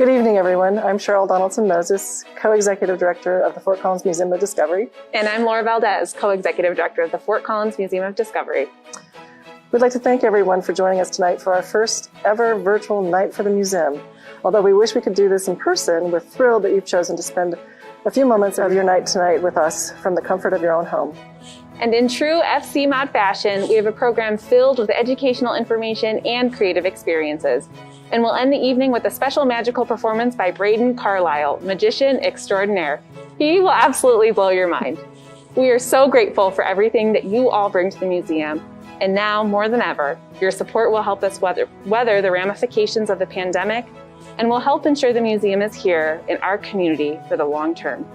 Good evening, everyone. I'm Cheryl Donaldson-Moses, Co-Executive Director of the Fort Collins Museum of Discovery. And I'm Laura Valdez, Co-Executive Director of the Fort Collins Museum of Discovery. We'd like to thank everyone for joining us tonight for our first ever virtual Night for the Museum. Although we wish we could do this in person, we're thrilled that you've chosen to spend a few moments of your night tonight with us from the comfort of your own home. And in true FC Mod fashion, we have a program filled with educational information and creative experiences. And we'll end the evening with a special magical performance by Braden Carlisle, magician extraordinaire. He will absolutely blow your mind. We are so grateful for everything that you all bring to the museum. And now, more than ever, your support will help us weather the ramifications of the pandemic and will help ensure the museum is here in our community for the long term.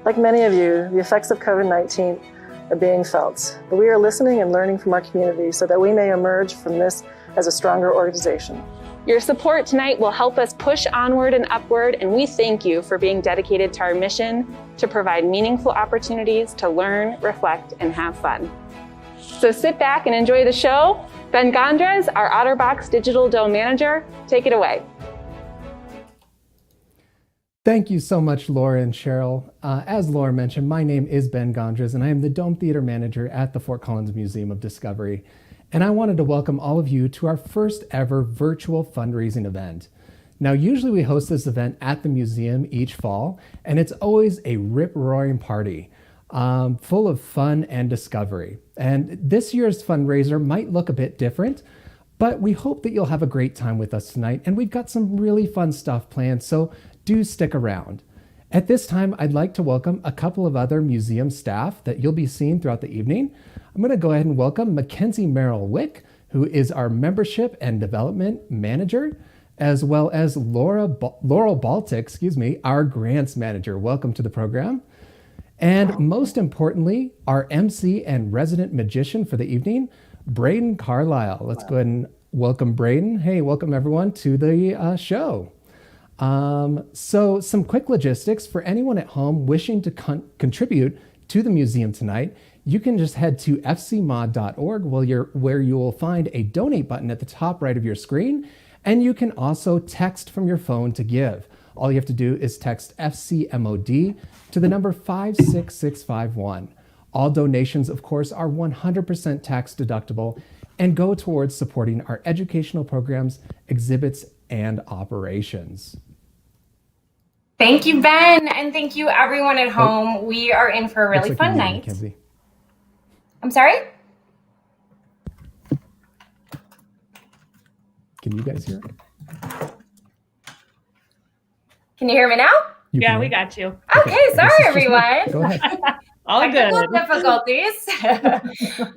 Like many of you, the effects of COVID-19 are being felt, but we are listening and learning from our community so that we may emerge from this as a stronger organization. Your support tonight will help us push onward and upward, and we thank you for being dedicated to our mission to provide meaningful opportunities to learn, reflect, and have fun. So sit back and enjoy the show. Ben Gondres, our OtterBox Digital Dome Manager, take it away. Thank you so much, Laura and Cheryl. As Laura mentioned, my name is Ben Gondres, and I am the Dome Theater Manager at the Fort Collins Museum of Discovery. And I wanted to welcome all of you to our first ever virtual fundraising event. Now, usually we host this event at the museum each fall, and it's always a rip-roaring party full of fun and discovery. And this year's fundraiser might look a bit different, but we hope that you'll have a great time with us tonight. And we've got some really fun stuff planned, so do stick around. At this time, I'd like to welcome a couple of other museum staff that you'll be seeing throughout the evening. I'm going to go ahead and welcome Mackenzie Merrill Wick, who is our Membership and Development Manager, as well as Laurel Baltic, our Grants Manager. Welcome to the program. And most importantly, our MC and resident magician for the evening, Braden Carlisle. Let's go ahead and welcome Braden. Hey, welcome everyone to the show. So some quick logistics for anyone at home wishing to contribute to the museum tonight. You can just head to fcmod.org where you will find a donate button at the top right of your screen. And you can also text from your phone to give. All you have to do is text FCMOD to the number 56651. All donations, of course, are 100% tax deductible and go towards supporting our educational programs, exhibits, and operations. Thank you, Ben, and thank you everyone at home. We are in for a really fun night. Mackenzie. I'm sorry? Can you guys hear it? Can you hear me now? Yeah, we got you. Okay, sorry everyone. Go ahead. All good. Difficulties.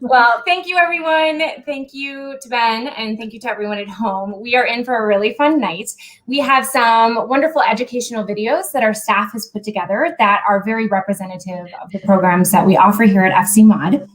Well, thank you everyone. Thank you to Ben and thank you to everyone at home. We are in for a really fun night. We have some wonderful educational videos that our staff has put together that are very representative of the programs that we offer here at FC Mod.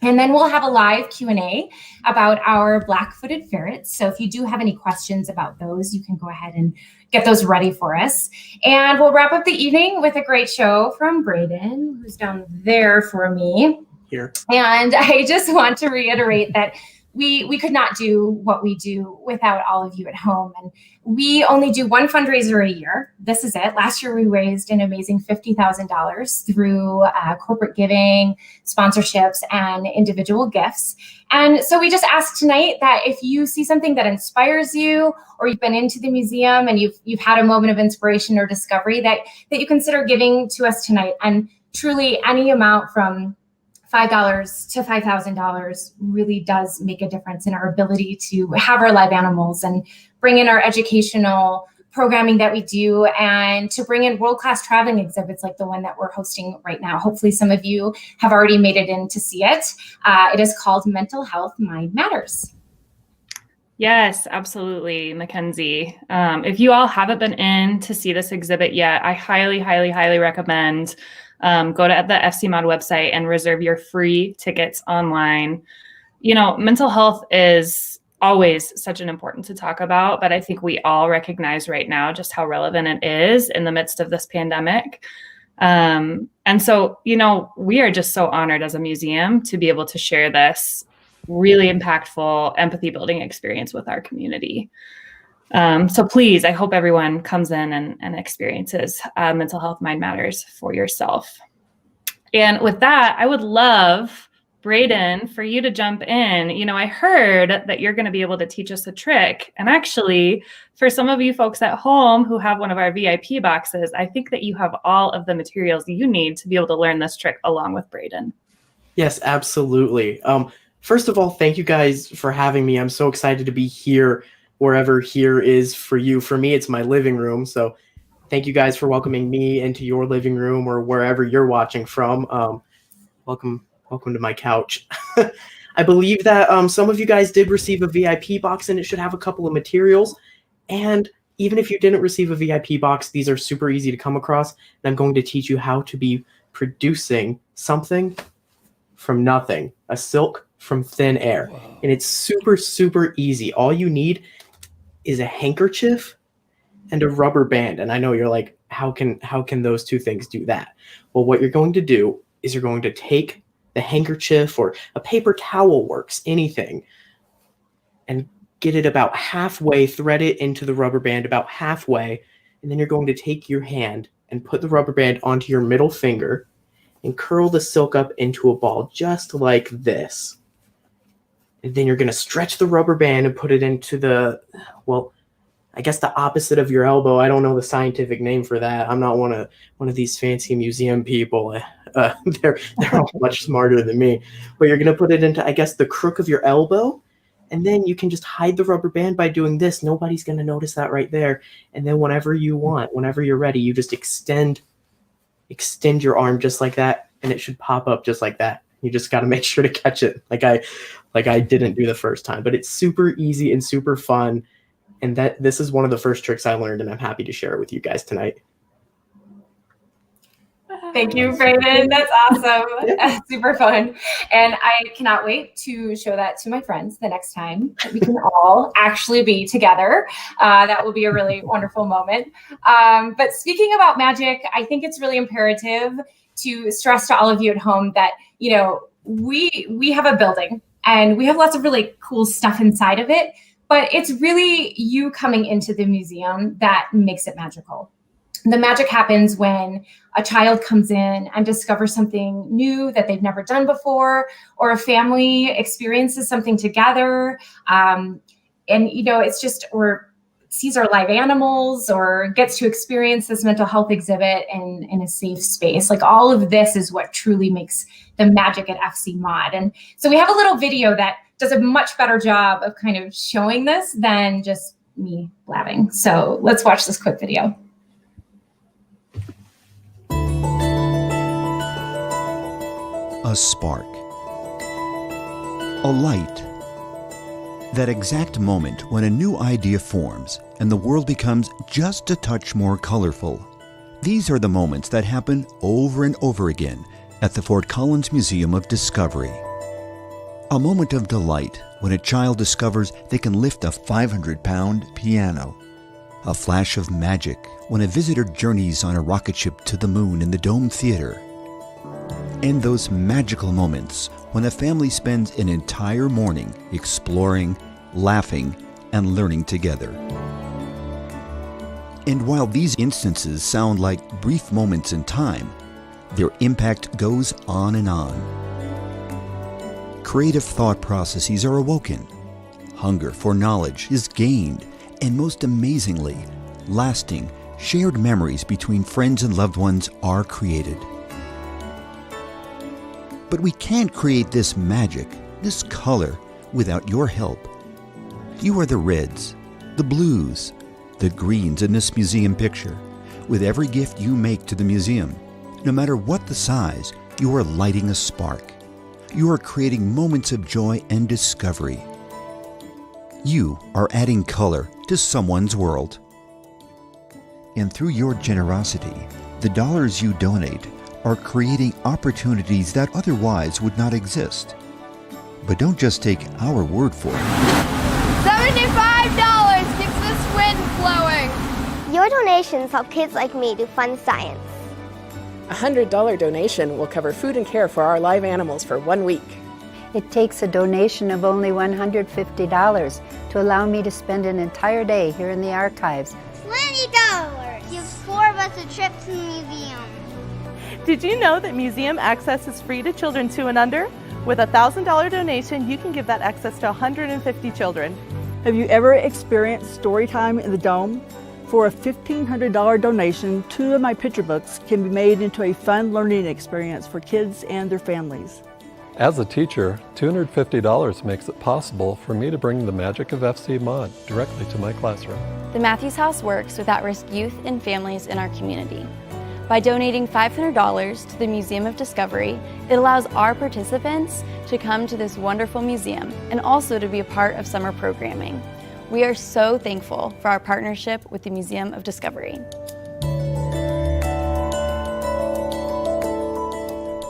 And then we'll have a live Q&A about our black-footed ferrets. So if you do have any questions about those, you can go ahead and get those ready for us. And we'll wrap up the evening with a great show from Braden, who's down there for me. Here. And I just want to reiterate that we could not do what we do without all of you at home. And we only do one fundraiser a year. This is it. Last year, we raised an amazing $50,000 through corporate giving, sponsorships, and individual gifts. And so we just ask tonight that if you see something that inspires you, or you've been into the museum and you've had a moment of inspiration or discovery, that you consider giving to us tonight. And truly, any amount from $5 to $5,000 really does make a difference in our ability to have our live animals and bring in our educational programming that we do and to bring in world-class traveling exhibits like the one that we're hosting right now. Hopefully some of you have already made it in to see it. It is called Mental Health Mind Matters. Yes, absolutely, Mackenzie. If you all haven't been in to see this exhibit yet, I highly, highly, highly recommend go to the FC Mod website and reserve your free tickets online. You know, mental health is always such an important to talk about, but I think we all recognize right now just how relevant it is in the midst of this pandemic. And so, you know, we are just so honored as a museum to be able to share this really impactful empathy building experience with our community. So please, I hope everyone comes in and experiences Mental Health Mind Matters for yourself. And with that, I would love, Braden, for you to jump in. You know, I heard that you're going to be able to teach us a trick. And actually, for some of you folks at home who have one of our VIP boxes, I think that you have all of the materials you need to be able to learn this trick along with Braden. Yes, absolutely. First of all, thank you guys for having me. I'm so excited to be here, wherever here is for you. For me, it's my living room. So thank you guys for welcoming me into your living room or wherever you're watching from. Welcome to my couch. I believe that some of you guys did receive a VIP box, and it should have a couple of materials. And even if you didn't receive a VIP box, these are super easy to come across. And I'm going to teach you how to be producing something from nothing, a silk from thin air. Whoa. And it's super, super easy. All you need is a handkerchief and a rubber band. And I know you're like, how can those two things do that? Well, what you're going to do is you're going to take the handkerchief, or a paper towel works, anything, and get it about halfway, thread it into the rubber band about halfway, and then you're going to take your hand and put the rubber band onto your middle finger and curl the silk up into a ball just like this. And then you're going to stretch the rubber band and put it into the, well, I guess the opposite of your elbow. I don't know the scientific name for that. I'm not one of these fancy museum people. They're all much smarter than me. But you're going to put it into, I guess, the crook of your elbow. And then you can just hide the rubber band by doing this. Nobody's going to notice that right there. And then whenever you want, whenever you're ready, you just extend your arm just like that, and it should pop up just like that. You just got to make sure to catch it like I didn't do the first time. But it's super easy and super fun. And this is one of the first tricks I learned, and I'm happy to share it with you guys tonight. Thank you, Braden. That's awesome. Super fun. And I cannot wait to show that to my friends the next time that we can all actually be together. That will be a really wonderful moment. But speaking about magic, I think it's really imperative to stress to all of you at home that, you know, we have a building and we have lots of really cool stuff inside of it, but it's really you coming into the museum that makes it magical. The magic happens when a child comes in and discovers something new that they've never done before, or a family experiences something together. And, you know, it's just, or sees our live animals, or gets to experience this mental health exhibit in a safe space. Like, all of this is what truly makes the magic at FC Mod. And so we have a little video that does a much better job of kind of showing this than just me blabbing. So let's watch this quick video. A spark, a light, that exact moment when a new idea forms and the world becomes just a touch more colorful. These are the moments that happen over and over again at the Fort Collins Museum of Discovery. A moment of delight when a child discovers they can lift a 500-pound piano. A flash of magic when a visitor journeys on a rocket ship to the moon in the Dome Theater. And those magical moments when a family spends an entire morning exploring, laughing, and learning together. And while these instances sound like brief moments in time, their impact goes on and on. Creative thought processes are awoken, hunger for knowledge is gained, and most amazingly, lasting, shared memories between friends and loved ones are created. But we can't create this magic, this color, without your help. You are the reds, the blues, the greens in this museum picture. With every gift you make to the museum, no matter what the size, you are lighting a spark. You are creating moments of joy and discovery. You are adding color to someone's world. And through your generosity, the dollars you donate are creating opportunities that otherwise would not exist. But don't just take our word for it. $75 keeps this wind flowing. Your donations help kids like me do fun science. A $100 donation will cover food and care for our live animals for 1 week. It takes a donation of only $150 to allow me to spend an entire day here in the archives. $20 gives 4 of us a trip to the museum. Did you know that museum access is free to children 2 and under? With a $1,000 donation, you can give that access to 150 children. Have you ever experienced story time in the Dome? For a $1,500 donation, 2 of my picture books can be made into a fun learning experience for kids and their families. As a teacher, $250 makes it possible for me to bring the magic of FC Mod directly to my classroom. The Matthews House works with at-risk youth and families in our community. By donating $500 to the Museum of Discovery, it allows our participants to come to this wonderful museum and also to be a part of summer programming. We are so thankful for our partnership with the Museum of Discovery.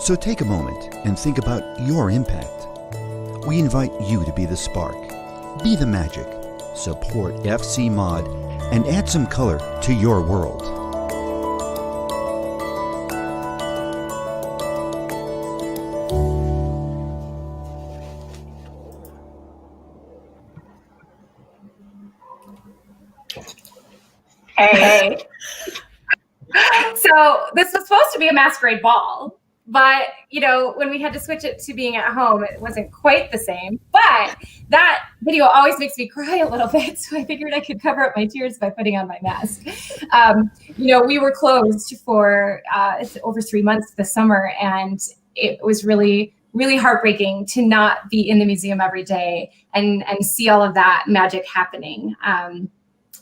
So take a moment and think about your impact. We invite you to be the spark, be the magic, support FC Mod, and add some color to your world. Hey. So this was supposed to be a masquerade ball, but when we had to switch it to being at home, it wasn't quite the same. But that video always makes me cry a little bit, so I figured I could cover up my tears by putting on my mask. We were closed for over 3 months this summer, and it was really, really heartbreaking to not be in the museum every day and see all of that magic happening.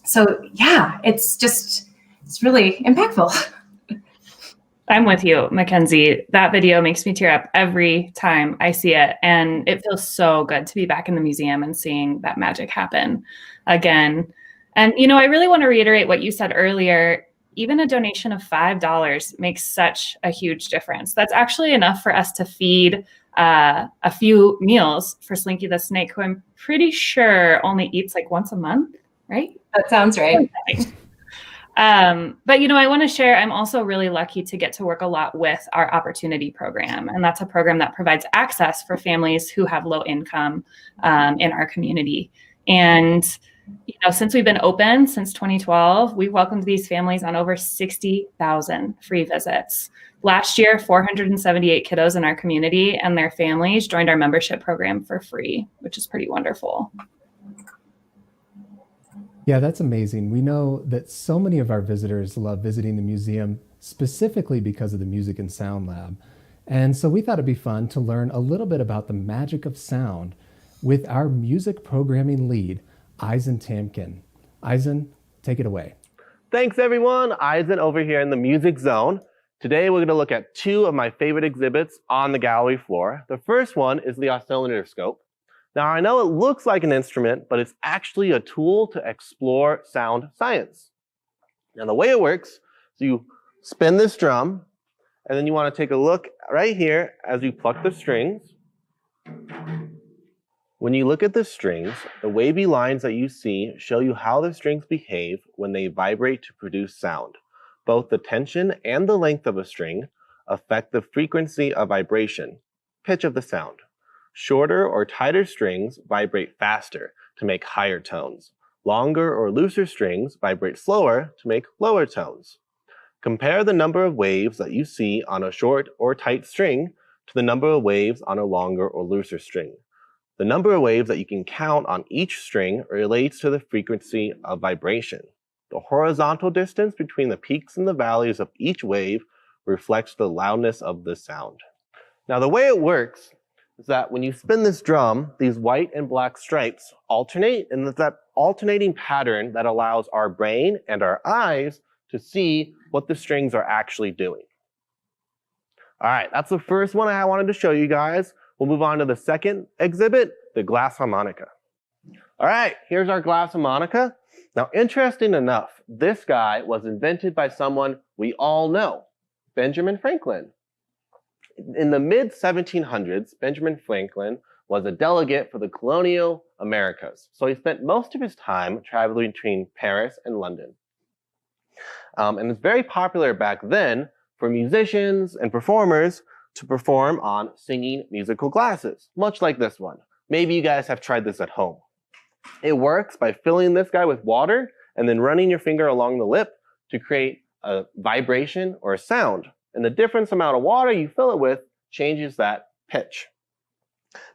So yeah, it's really impactful. I'm with you, Mackenzie. That video makes me tear up every time I see it. And it feels so good to be back in the museum and seeing that magic happen again. And, I really want to reiterate what you said earlier. Even a donation of $5 makes such a huge difference. That's actually enough for us to feed a few meals for Slinky the Snake, who I'm pretty sure only eats like once a month, right? That sounds right. But, I want to share, I'm also really lucky to get to work a lot with our Opportunity program. And that's a program that provides access for families who have low income in our community. And, since we've been open since 2012, we've welcomed these families on over 60,000 free visits. Last year, 478 kiddos in our community and their families joined our membership program for free, which is pretty wonderful. Yeah, that's amazing. We know that so many of our visitors love visiting the museum specifically because of the Music and Sound Lab. And so we thought it'd be fun to learn a little bit about the magic of sound with our music programming lead, Eisen Tamkin. Eisen, take it away. Thanks everyone, Eisen over here in the Music Zone. Today we're going to look at 2 of my favorite exhibits on the gallery floor. The first one is the oscilloscope. Now, I know it looks like an instrument, but it's actually a tool to explore sound science. Now, the way it works is you spin this drum, and then you want to take a look right here as you pluck the strings. When you look at the strings, the wavy lines that you see show you how the strings behave when they vibrate to produce sound. Both the tension and the length of a string affect the frequency of vibration, pitch of the sound. Shorter or tighter strings vibrate faster to make higher tones. Longer or looser strings vibrate slower to make lower tones. Compare the number of waves that you see on a short or tight string to the number of waves on a longer or looser string. The number of waves that you can count on each string relates to the frequency of vibration. The horizontal distance between the peaks and the valleys of each wave reflects the loudness of the sound. Now, the way it works is that when you spin this drum, these white and black stripes alternate, and it's that alternating pattern that allows our brain and our eyes to see what the strings are actually doing. All right, that's the first one I wanted to show you guys. We'll move on to the second exhibit, the glass harmonica. All right, here's our glass harmonica. Now, interesting enough, this guy was invented by someone we all know, Benjamin Franklin. In the mid-1700s, Benjamin Franklin was a delegate for the colonial Americas. So he spent most of his time traveling between Paris and London. And it's very popular back then for musicians and performers to perform on singing musical glasses, much like this one. Maybe you guys have tried this at home. It works by filling this guy with water and then running your finger along the lip to create a vibration or a sound. And the different amount of water you fill it with changes that pitch.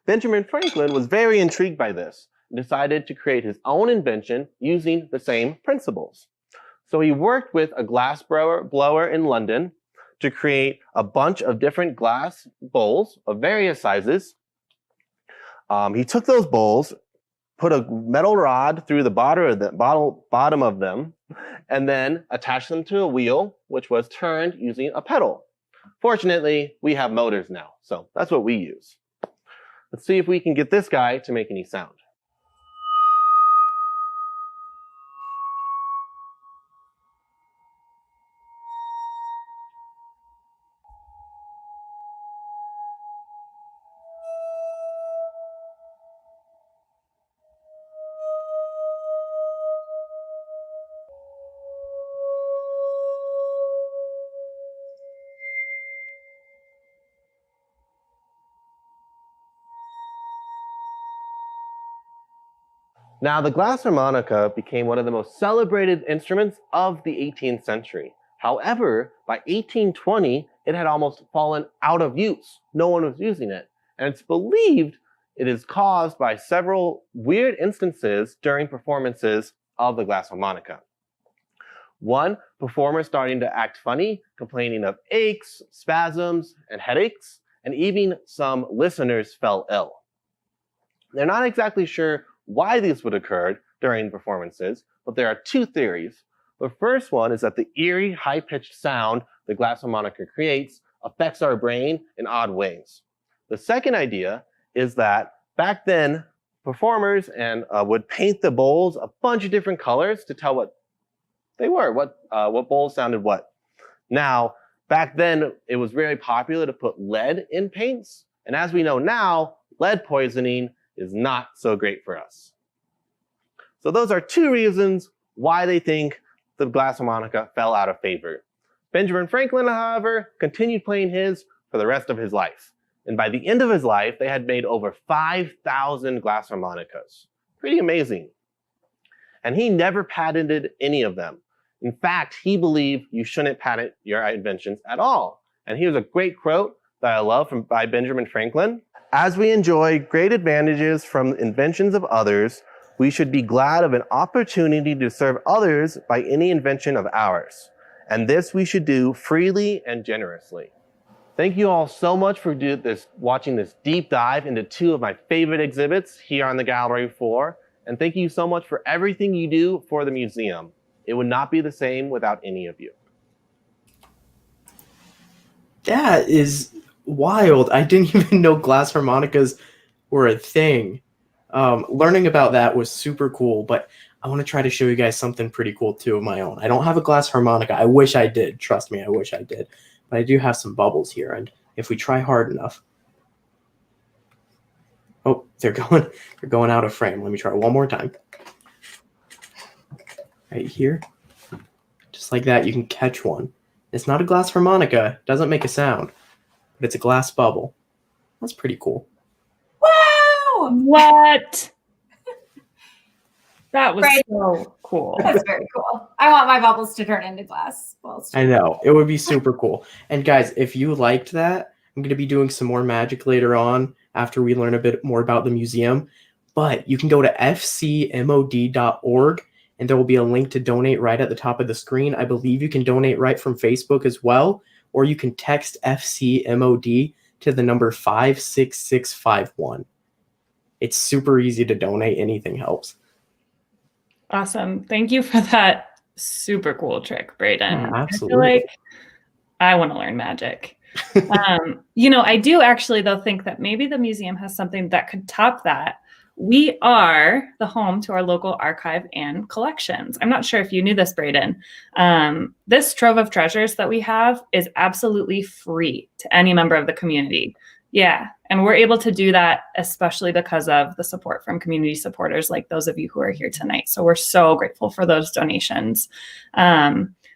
Benjamin Franklin was very intrigued by this and decided to create his own invention using the same principles. So he worked with a glass blower in London to create a bunch of different glass bowls of various sizes. He took those bowls, put a metal rod through the bottom of them, and then attached them to a wheel, which was turned using a pedal. Fortunately, we have motors now, so that's what we use. Let's see if we can get this guy to make any sound. Now, the glass harmonica became one of the most celebrated instruments of the 18th century. However, by 1820, it had almost fallen out of use. No one was using it. And it's believed it is caused by several weird instances during performances of the glass harmonica. One, performers starting to act funny, complaining of aches, spasms, and headaches, and even some listeners fell ill. They're not exactly sure why these would occur during performances, but there are two theories. The first one is that the eerie, high-pitched sound the glass harmonica creates affects our brain in odd ways. The second idea is that back then, performers would paint the bowls a bunch of different colors to tell what they were, what bowls sounded what. Now, back then, it was very popular to put lead in paints, and as we know now, lead poisoning is not so great for us. So those are two reasons why they think the glass harmonica fell out of favor. Benjamin Franklin, however, continued playing his for the rest of his life. And by the end of his life, they had made over 5,000 glass harmonicas. Pretty amazing. And he never patented any of them. In fact, he believed you shouldn't patent your inventions at all. And here's a great quote that I love by Benjamin Franklin. As we enjoy great advantages from inventions of others, we should be glad of an opportunity to serve others by any invention of ours. And this we should do freely and generously. Thank you all so much for watching this deep dive into two of my favorite exhibits here on the gallery floor. And thank you so much for everything you do for the museum. It would not be the same without any of you. That is wild. I didn't even know glass harmonicas were a thing. Learning about that was super cool, but I want to try to show you guys something pretty cool too of my own. I don't have a glass harmonica. I wish I did. Trust me, I wish I did. But I do have some bubbles here, and if we try hard enough. Oh, they're going out of frame. Let me try one more time. Right here. Just like that, you can catch one. It's not a glass harmonica. It doesn't make a sound. But it's a glass bubble. That's pretty cool. Wow! What? That was so cool. That's very cool. I want my bubbles to turn into glass balls too. I know. It would be super cool. And guys, if you liked that, I'm going to be doing some more magic later on after we learn a bit more about the museum. But you can go to fcmod.org and there will be a link to donate right at the top of the screen. I believe you can donate right from Facebook as well, or you can text FCMOD to the number 56651. It's super easy to donate. Anything helps. Awesome. Thank you for that super cool trick, Braden. Absolutely. I feel like I want to learn magic. I do actually, though, think that maybe the museum has something that could top that. We are the home to our local archive and collections. I'm not sure if you knew this, Braden. This trove of treasures that we have is absolutely free to any member of the community. Yeah, and we're able to do that especially because of the support from community supporters like those of you who are here tonight. So we're so grateful for those donations.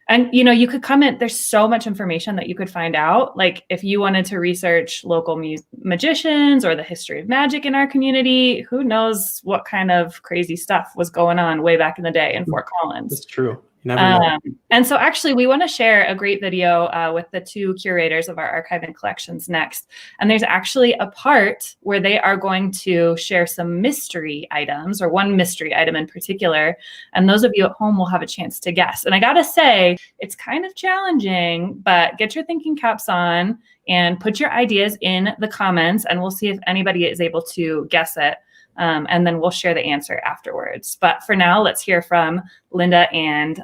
And, you know, you could comment, there's so much information that you could find out. Like if you wanted to research local magicians or the history of magic in our community, who knows what kind of crazy stuff was going on way back in the day in Fort Collins. That's true. You never know. And so actually we want to share a great video with the two curators of our archive and collections next. And there's actually a part where they are going to share some mystery items, or one mystery item in particular. And those of you at home will have a chance to guess. And I gotta say, it's kind of challenging, but get your thinking caps on and put your ideas in the comments, and we'll see if anybody is able to guess it. And then we'll share the answer afterwards. But for now, let's hear from Linda and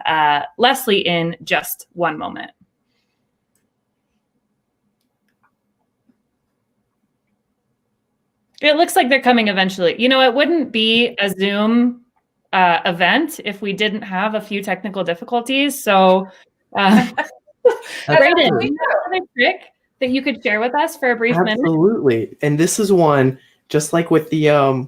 Leslie in just one moment. It looks like they're coming eventually. You know, it wouldn't be a Zoom event if we didn't have a few technical difficulties. So, Brayden, do you have another trick that you could share with us for a brief minute? Absolutely. And this is one, just like with the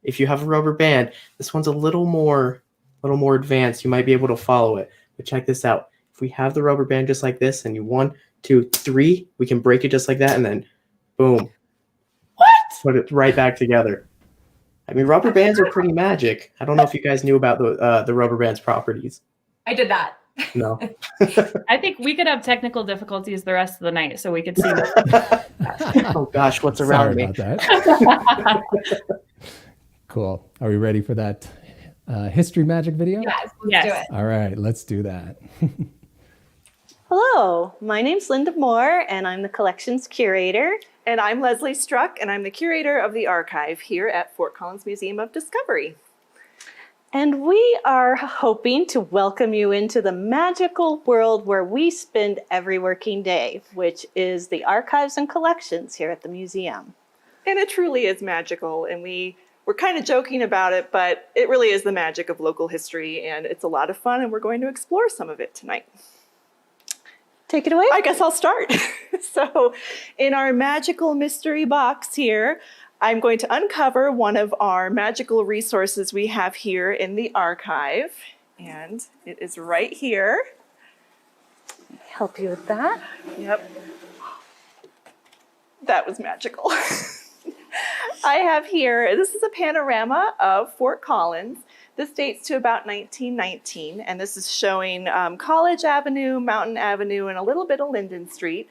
if you have a rubber band, this one's a little more advanced. You might be able to follow it. But check this out. If we have the rubber band just like this, and you 1, 2, 3, we can break it just like that, and then boom. What? Put it right back together. I mean, rubber bands are pretty magic. I don't know if you guys knew about the rubber band's properties. I did that. No. I think we could have technical difficulties the rest of the night, so we could see. Oh gosh, what's around me? About that. Cool. Are we ready for that history magic video? Yes, let's do it. All right, let's do that. Hello, my name's Linda Moore, and I'm the collections curator. And I'm Leslie Struck, and I'm the curator of the archive here at Fort Collins Museum of Discovery. And we are hoping to welcome you into the magical world where we spend every working day, which is the archives and collections here at the museum. And it truly is magical, and we're kind of joking about it, but it really is the magic of local history, and it's a lot of fun, and we're going to explore some of it tonight. Take it away. I guess I'll start. So in our magical mystery box here, I'm going to uncover one of our magical resources we have here in the archive, and it is right here. Help you with that. Yep. That was magical. I have here, this is a panorama of Fort Collins. This dates to about 1919, and this is showing College Avenue, Mountain Avenue, and a little bit of Linden Street.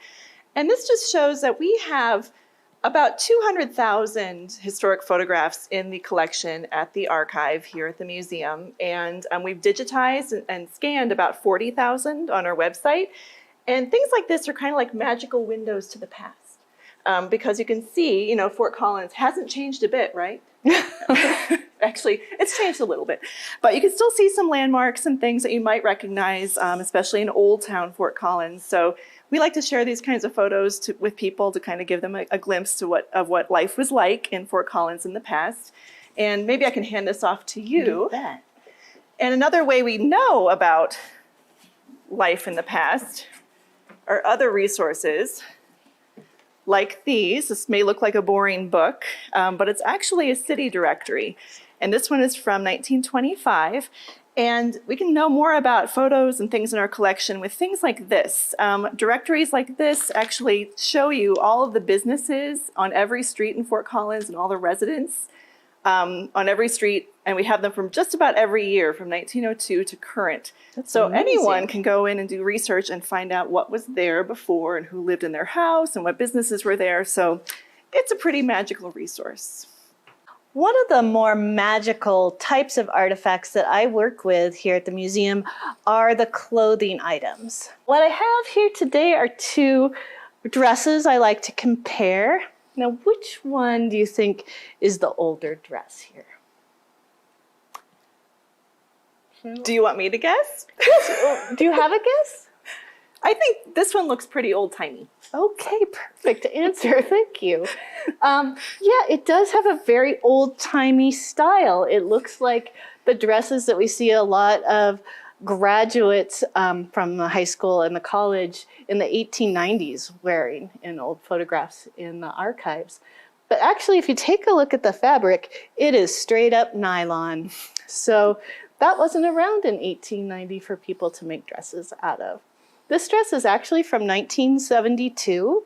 And this just shows that we have about 200,000 historic photographs in the collection at the archive here at the museum. And we've digitized and scanned about 40,000 on our website. And things like this are kind of like magical windows to the past. Because you can see, you know, Fort Collins hasn't changed a bit, right? Actually, it's changed a little bit. But you can still see some landmarks and things that you might recognize, especially in Old Town Fort Collins. So we like to share these kinds of photos with people to kind of give them a glimpse of what life was like in Fort Collins in the past. And maybe I can hand this off to you. And another way we know about life in the past are other resources like these. This may look like a boring book, but it's actually a city directory. And this one is from 1925. And we can know more about photos and things in our collection with things like this. Directories like this actually show you all of the businesses on every street in Fort Collins and all the residents on every street. And we have them from just about every year, from 1902 to current. So anyone can go in and do research and find out what was there before and who lived in their house and what businesses were there. So it's a pretty magical resource. One of the more magical types of artifacts that I work with here at the museum are the clothing items. What I have here today are two dresses I like to compare. Now, which one do you think is the older dress here? Do you want me to guess? Yes. Do you have a guess? I think this one looks pretty old-timey. Okay, perfect answer. Thank you. Yeah, it does have a very old-timey style. It looks like the dresses that we see a lot of graduates from the high school and the college in the 1890s wearing in old photographs in the archives. But actually, if you take a look at the fabric, it is straight up nylon. So that wasn't around in 1890 for people to make dresses out of. This dress is actually from 1972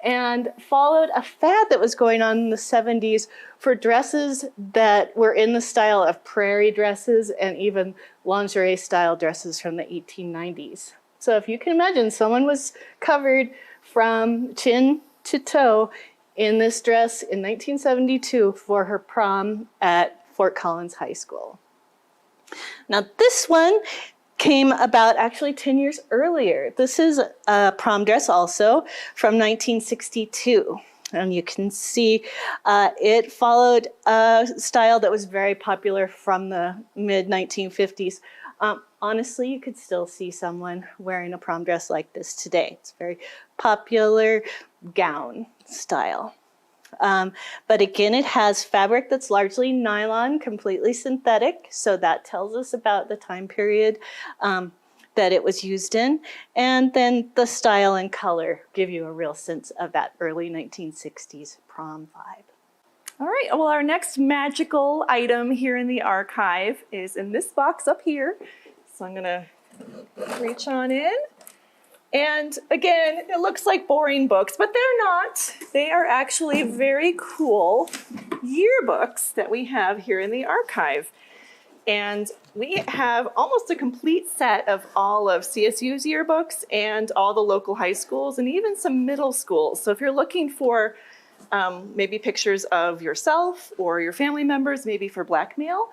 and followed a fad that was going on in the 70s for dresses that were in the style of prairie dresses and even lingerie style dresses from the 1890s. So if you can imagine, someone was covered from chin to toe in this dress in 1972 for her prom at Fort Collins High School. Now this one came about actually 10 years earlier. This is a prom dress also from 1962. And you can see it followed a style that was very popular from the mid-1950s. Honestly, you could still see someone wearing a prom dress like this today. It's a very popular gown style. But again, it has fabric that's largely nylon, completely synthetic. So that tells us about the time period that it was used in. And then the style and color give you a real sense of that early 1960s prom vibe. All right, well, our next magical item here in the archive is in this box up here. So I'm gonna reach on in. And again, it looks like boring books, but they're not. They are actually very cool yearbooks that we have here in the archive. And we have almost a complete set of all of CSU's yearbooks and all the local high schools and even some middle schools. So if you're looking for maybe pictures of yourself or your family members, maybe for blackmail,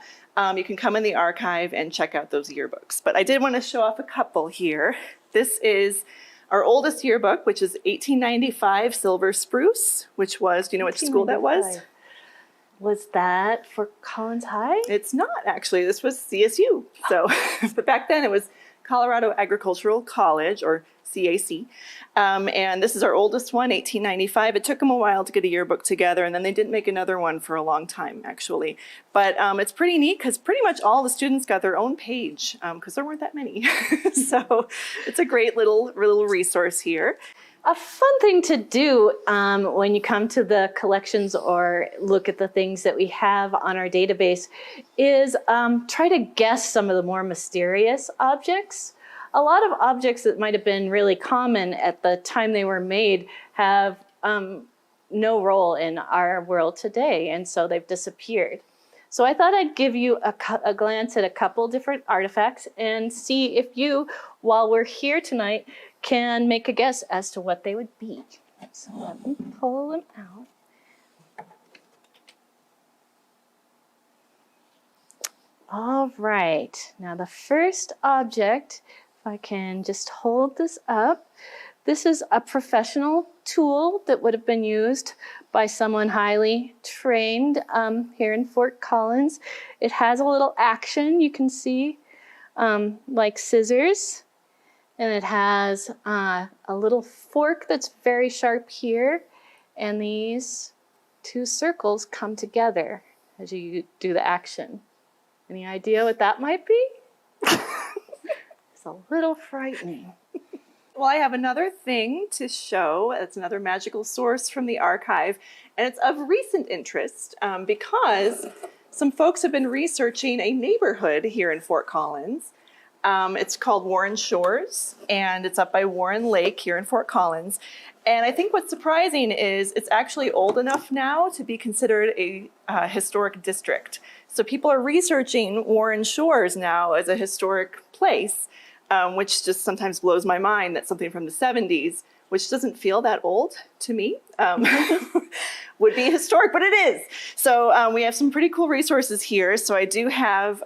you can come in the archive and check out those yearbooks. But I did want to show off a couple here. This is our oldest yearbook, which is 1895 Silver Spruce, which was, do you know which school that was? Was that for Collins High? It's not actually, this was CSU. So, but back then it was Colorado Agricultural College, or CAC. And this is our oldest one, 1895. It took them a while to get a yearbook together, and then they didn't make another one for a long time, actually. But it's pretty neat because pretty much all the students got their own page because there weren't that many. So it's a great little resource here. A fun thing to do when you come to the collections or look at the things that we have on our database is try to guess some of the more mysterious objects. A lot of objects that might have been really common at the time they were made have no role in our world today, and so they've disappeared. So I thought I'd give you a glance at a couple different artifacts and see if you, while we're here tonight, can make a guess as to what they would be. So let me pull them out. All right, now the first object, if I can just hold this up, this is a professional tool that would have been used by someone highly trained here in Fort Collins. It has a little action you can see, like scissors. And it has a little fork that's very sharp here. And these two circles come together as you do the action. Any idea what that might be? It's a little frightening. Well, I have another thing to show. It's another magical source from the archive. And it's of recent interest because some folks have been researching a neighborhood here in Fort Collins. It's called Warren Shores, and it's up by Warren Lake here in Fort Collins. And I think what's surprising is it's actually old enough now to be considered a historic district. So people are researching Warren Shores now as a historic place, which just sometimes blows my mind that something from the 70s, which doesn't feel that old to me, would be historic, but it is. So we have some pretty cool resources here. So I do have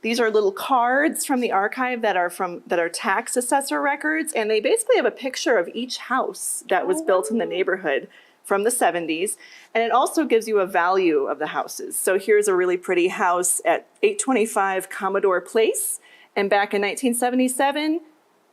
these are little cards from the archive that are tax assessor records, and they basically have a picture of each house that was built in the neighborhood from the 70s, and it also gives you a value of the houses. So here's a really pretty house at 825 Commodore Place, and back in 1977,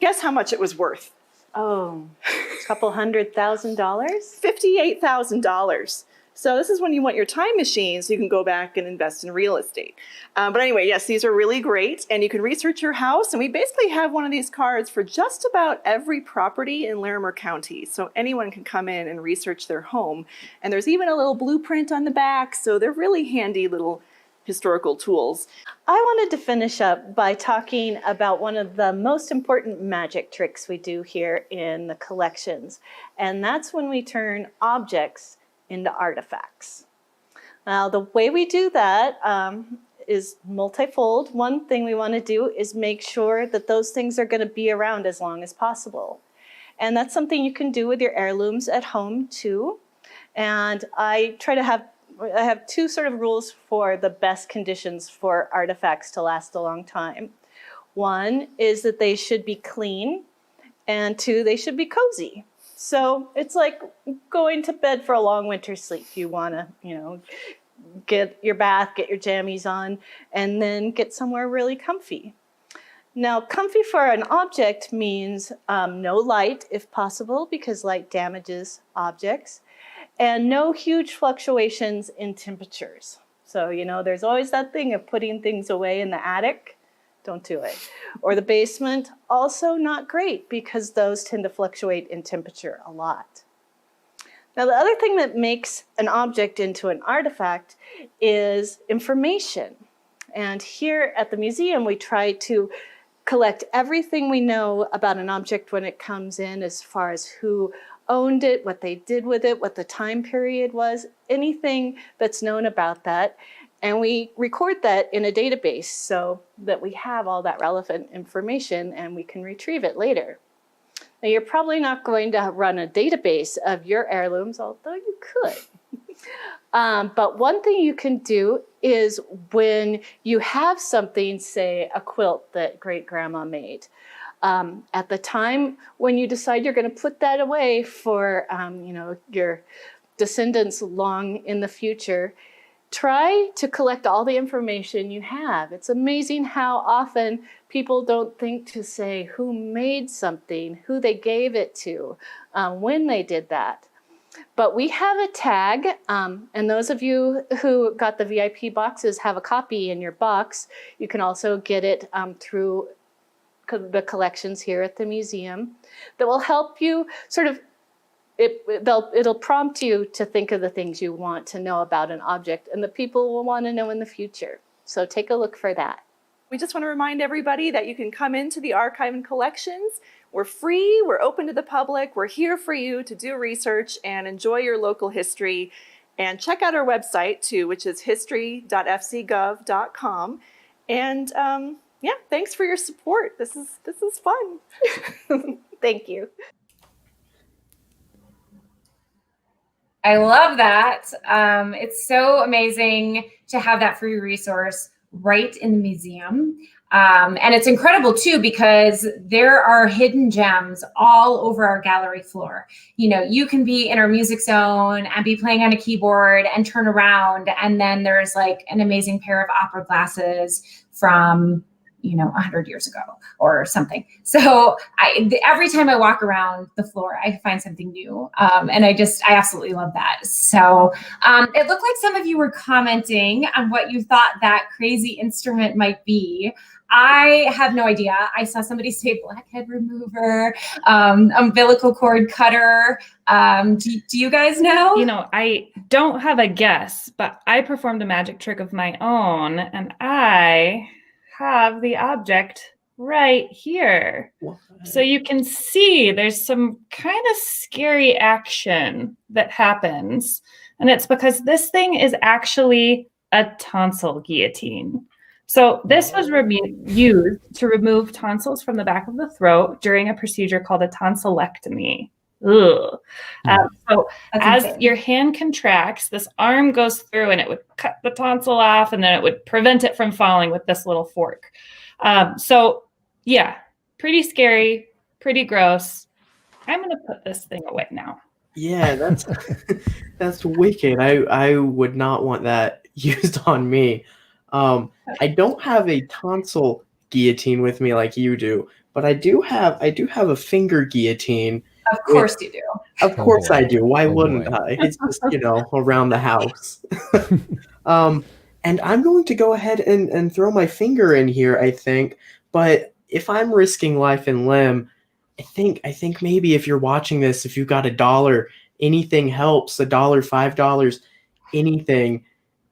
guess how much it was worth? Oh, a couple $100,000? $58,000. So this is when you want your time machine so you can go back and invest in real estate. But anyway, yes, these are really great, and you can research your house, and we basically have one of these cards for just about every property in Larimer County. So anyone can come in and research their home. And there's even a little blueprint on the back, so they're really handy little historical tools. I wanted to finish up by talking about one of the most important magic tricks we do here in the collections, and that's when we turn objects into artifacts. Now, the way we do that is multifold. One thing we want to do is make sure that those things are going to be around as long as possible. And that's something you can do with your heirlooms at home too. And I have two sort of rules for the best conditions for artifacts to last a long time. One is that they should be clean, and two, they should be cozy. So it's like going to bed for a long winter sleep. You want to, get your bath, get your jammies on, and then get somewhere really comfy. Now, comfy for an object means no light, if possible, because light damages objects, and no huge fluctuations in temperatures. So, there's always that thing of putting things away in the attic. Don't do it. Or the basement, also not great, because those tend to fluctuate in temperature a lot. Now, the other thing that makes an object into an artifact is information. And here at the museum, we try to collect everything we know about an object when it comes in, as far as who owned it, what they did with it, what the time period was, anything that's known about that. And we record that in a database so that we have all that relevant information and we can retrieve it later. Now, you're probably not going to run a database of your heirlooms, although you could. But one thing you can do is when you have something, say a quilt that great-grandma made, at the time when you decide you're going to put that away for your descendants long in the future, try to collect all the information you have. It's amazing how often people don't think to say who made something, who they gave it to, when they did that. But we have a tag, and those of you who got the VIP boxes have a copy in your box. You can also get it through the collections here at the museum that will help you sort of, it'll prompt you to think of the things you want to know about an object and the people will want to know in the future. So take a look for that. We just want to remind everybody that you can come into the archive and collections. We're free, we're open to the public, we're here for you to do research and enjoy your local history. And check out our website too, which is history.fcgov.com. And yeah, thanks for your support. This is fun. Thank you. I love that. It's so amazing to have that free resource right in the museum. And it's incredible too, because there are hidden gems all over our gallery floor. You can be in our music zone and be playing on a keyboard and turn around, and then there's like an amazing pair of opera glasses from 100 years ago or something. So every time I walk around the floor, I find something new. And I absolutely love that. So it looked like some of you were commenting on what you thought that crazy instrument might be. I have no idea. I saw somebody say blackhead remover, umbilical cord cutter. Do you guys know? I don't have a guess, but I performed a magic trick of my own, and I have the object right here. So you can see there's some kind of scary action that happens. And it's because this thing is actually a tonsil guillotine. So this was used to remove tonsils from the back of the throat during a procedure called a tonsillectomy. So as your hand contracts, this arm goes through and it would cut the tonsil off, and then it would prevent it from falling with this little fork. So yeah, pretty scary, pretty gross. I'm gonna put this thing away now. Yeah, that's wicked. I would not want that used on me. I don't have a tonsil guillotine with me like you do, but I do have a finger guillotine. Of course you do. Of course I do. Why wouldn't I? It's just, around the house. And I'm going to go ahead and throw my finger in here, I think. But if I'm risking life and limb, I think maybe if you're watching this, if you've got $1, anything helps. $1, $5, anything.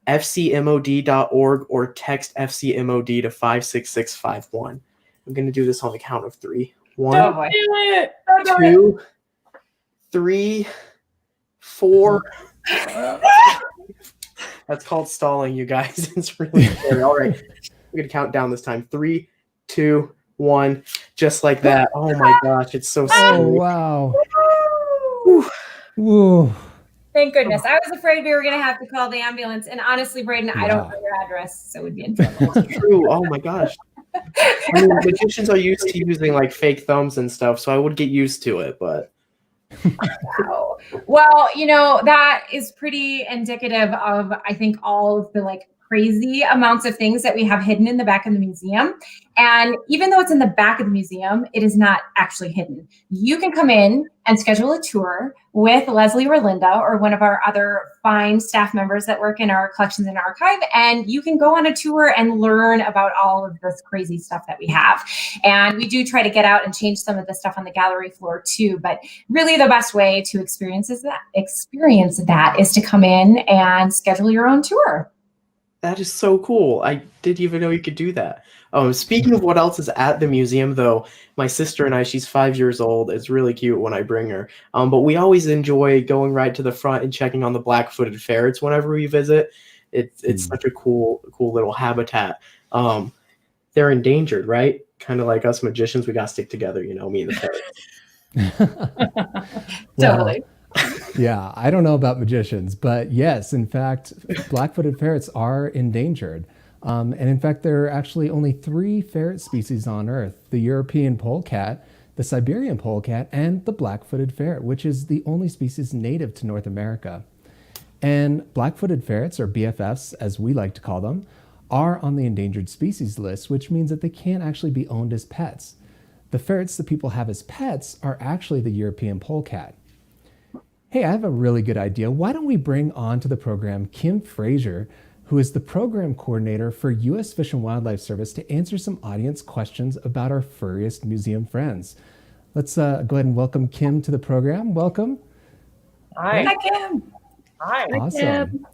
fcmod.org or text FCMOD to 56651. I'm going to do this on the count of 3. 1, 2, 3, 4. That's called stalling, you guys. It's really scary. All right. I'm going to count down this time. 3, 2, 1. Just like that. Oh my gosh. It's so scary. Oh, wow. Whoa. Thank goodness. I was afraid we were going to have to call the ambulance. And honestly, Braden, I don't know your address, so we'd be in trouble. That's true. Oh my gosh. I mean, magicians are used to using like fake thumbs and stuff, so I would get used to it, but. Wow. Well, you know, that is pretty indicative of, I think, all of the like crazy amounts of things that we have hidden in the back of the museum. And even though it's in the back of the museum, it is not actually hidden. You can come in and schedule a tour with Leslie or Linda or one of our other fine staff members that work in our collections and archive, and you can go on a tour and learn about all of this crazy stuff that we have. And we do try to get out and change some of the stuff on the gallery floor too, but really the best way to experience that is to come in and schedule your own tour. That is so cool. I didn't even know you could do that. Speaking of what else is at the museum, though, my sister and I, she's 5 years old. It's really cute when I bring her. But we always enjoy going right to the front and checking on the black-footed ferrets whenever we visit. It's such a cool little habitat. They're endangered, right? Kind of like us magicians, we got to stick together, you know, me and the ferrets. Totally. Yeah, I don't know about magicians, but yes, in fact, black-footed ferrets are endangered. And in fact, there are actually only 3 ferret species on Earth: the European polecat, the Siberian polecat, and the black-footed ferret, which is the only species native to North America. And black-footed ferrets, or BFFs, as we like to call them, are on the endangered species list, which means that they can't actually be owned as pets. The ferrets that people have as pets are actually the European polecat. Hey, I have a really good idea. Why don't we bring on to the program Kim Frazier, who is the program coordinator for U.S. Fish and Wildlife Service, to answer some audience questions about our furriest museum friends. Let's go ahead and welcome Kim to the program. Welcome. Hi. Hi, Kim. Hi. Awesome.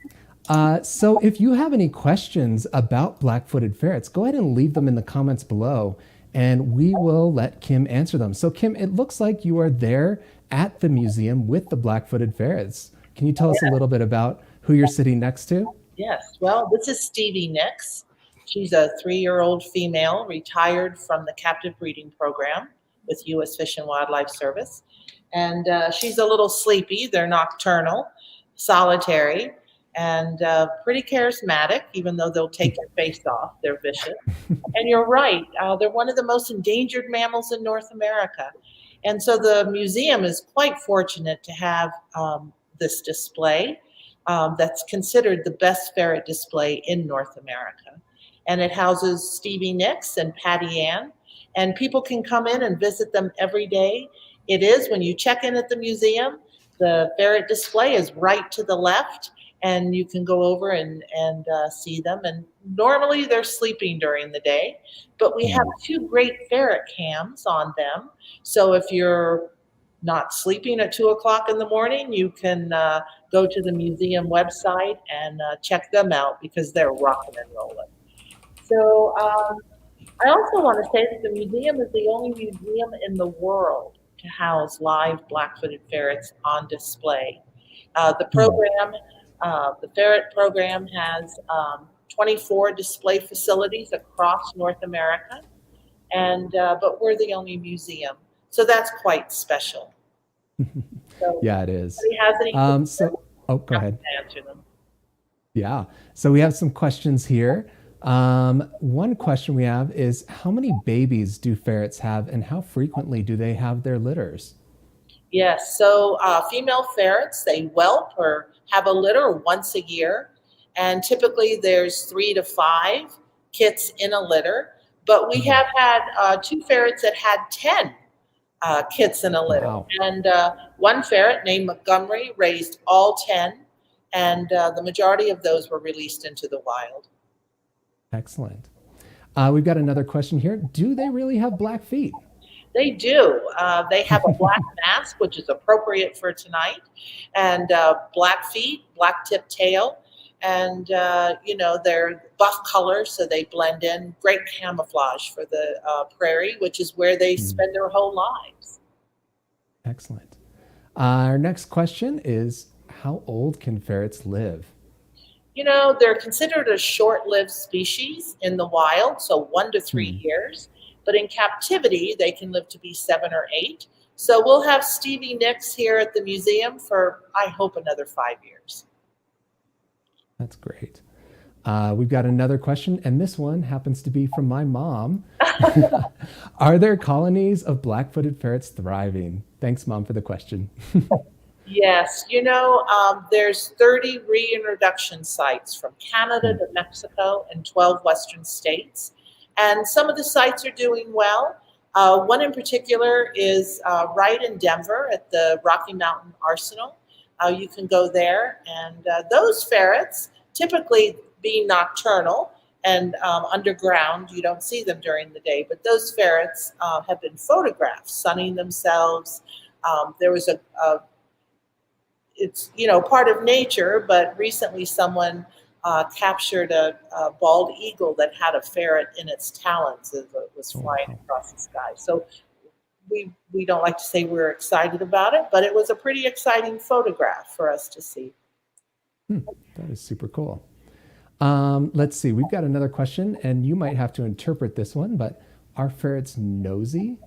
So if you have any questions about black-footed ferrets, go ahead and leave them in the comments below, and we will let Kim answer them. So Kim, it looks like you are there at the museum with the black-footed ferrets. Can you tell us a little bit about who you're sitting next to? Yes, well, this is Stevie Nicks. She's a 3-year-old female retired from the captive breeding program with U.S. Fish and Wildlife Service. And she's a little sleepy. They're nocturnal, solitary, and pretty charismatic, even though they'll take your face off. They're vicious. And you're right, they're one of the most endangered mammals in North America. And so the museum is quite fortunate to have this display that's considered the best ferret display in North America. And it houses Stevie Nicks and Patty Ann, and people can come in and visit them every day. It is, when you check in at the museum, the ferret display is right to the left, and you can go over and see them. And normally they're sleeping during the day, but we have 2 great ferret cams on them. So if you're not sleeping at 2 o'clock in the morning, you can go to the museum website and check them out, because they're rocking and rolling. So I also want to say that the museum is the only museum in the world to house live black-footed ferrets on display. The program, the ferret program, has 24 display facilities across North America, and but we're the only museum, so that's quite special. So, yeah, it is. Has any go ahead. Answer them. Yeah, so we have some questions here. One question we have is, how many babies do ferrets have, and how frequently do they have their litters? Yes, so female ferrets, they whelp or have a litter once a year, and typically there's 3 to 5 kits in a litter, but we have had 2 ferrets that had 10 kits in a litter. Wow. And one ferret named Montgomery raised all 10, and the majority of those were released into the wild. Excellent. We've got another question here. Do they really have black feet? They do. They have a black mask, which is appropriate for tonight, and black feet, black tip tail, And, they're buff colors, so they blend in. Great camouflage for the prairie, which is where they spend their whole lives. Excellent. Our next question is, how old can ferrets live? They're considered a short-lived species in the wild, so 1 to 3 years. But in captivity, they can live to be 7 or 8. So we'll have Stevie Nicks here at the museum for, I hope, another 5 years. That's great. We've got another question, and this one happens to be from my mom. Are there colonies of black-footed ferrets thriving? Thanks, Mom, for the question. Yes, there's 30 reintroduction sites from Canada to Mexico and 12 Western states. And some of the sites are doing well. One in particular is right in Denver at the Rocky Mountain Arsenal. You can go there, and those ferrets, typically being nocturnal and underground, you don't see them during the day, but those ferrets have been photographed sunning themselves. There was it's part of nature, but recently someone captured a bald eagle that had a ferret in its talons as it was flying across the sky. So we don't like to say we're excited about it, but it was a pretty exciting photograph for us to see. That is super cool. Let's see, we've got another question, and you might have to interpret this one, but are ferrets nosy?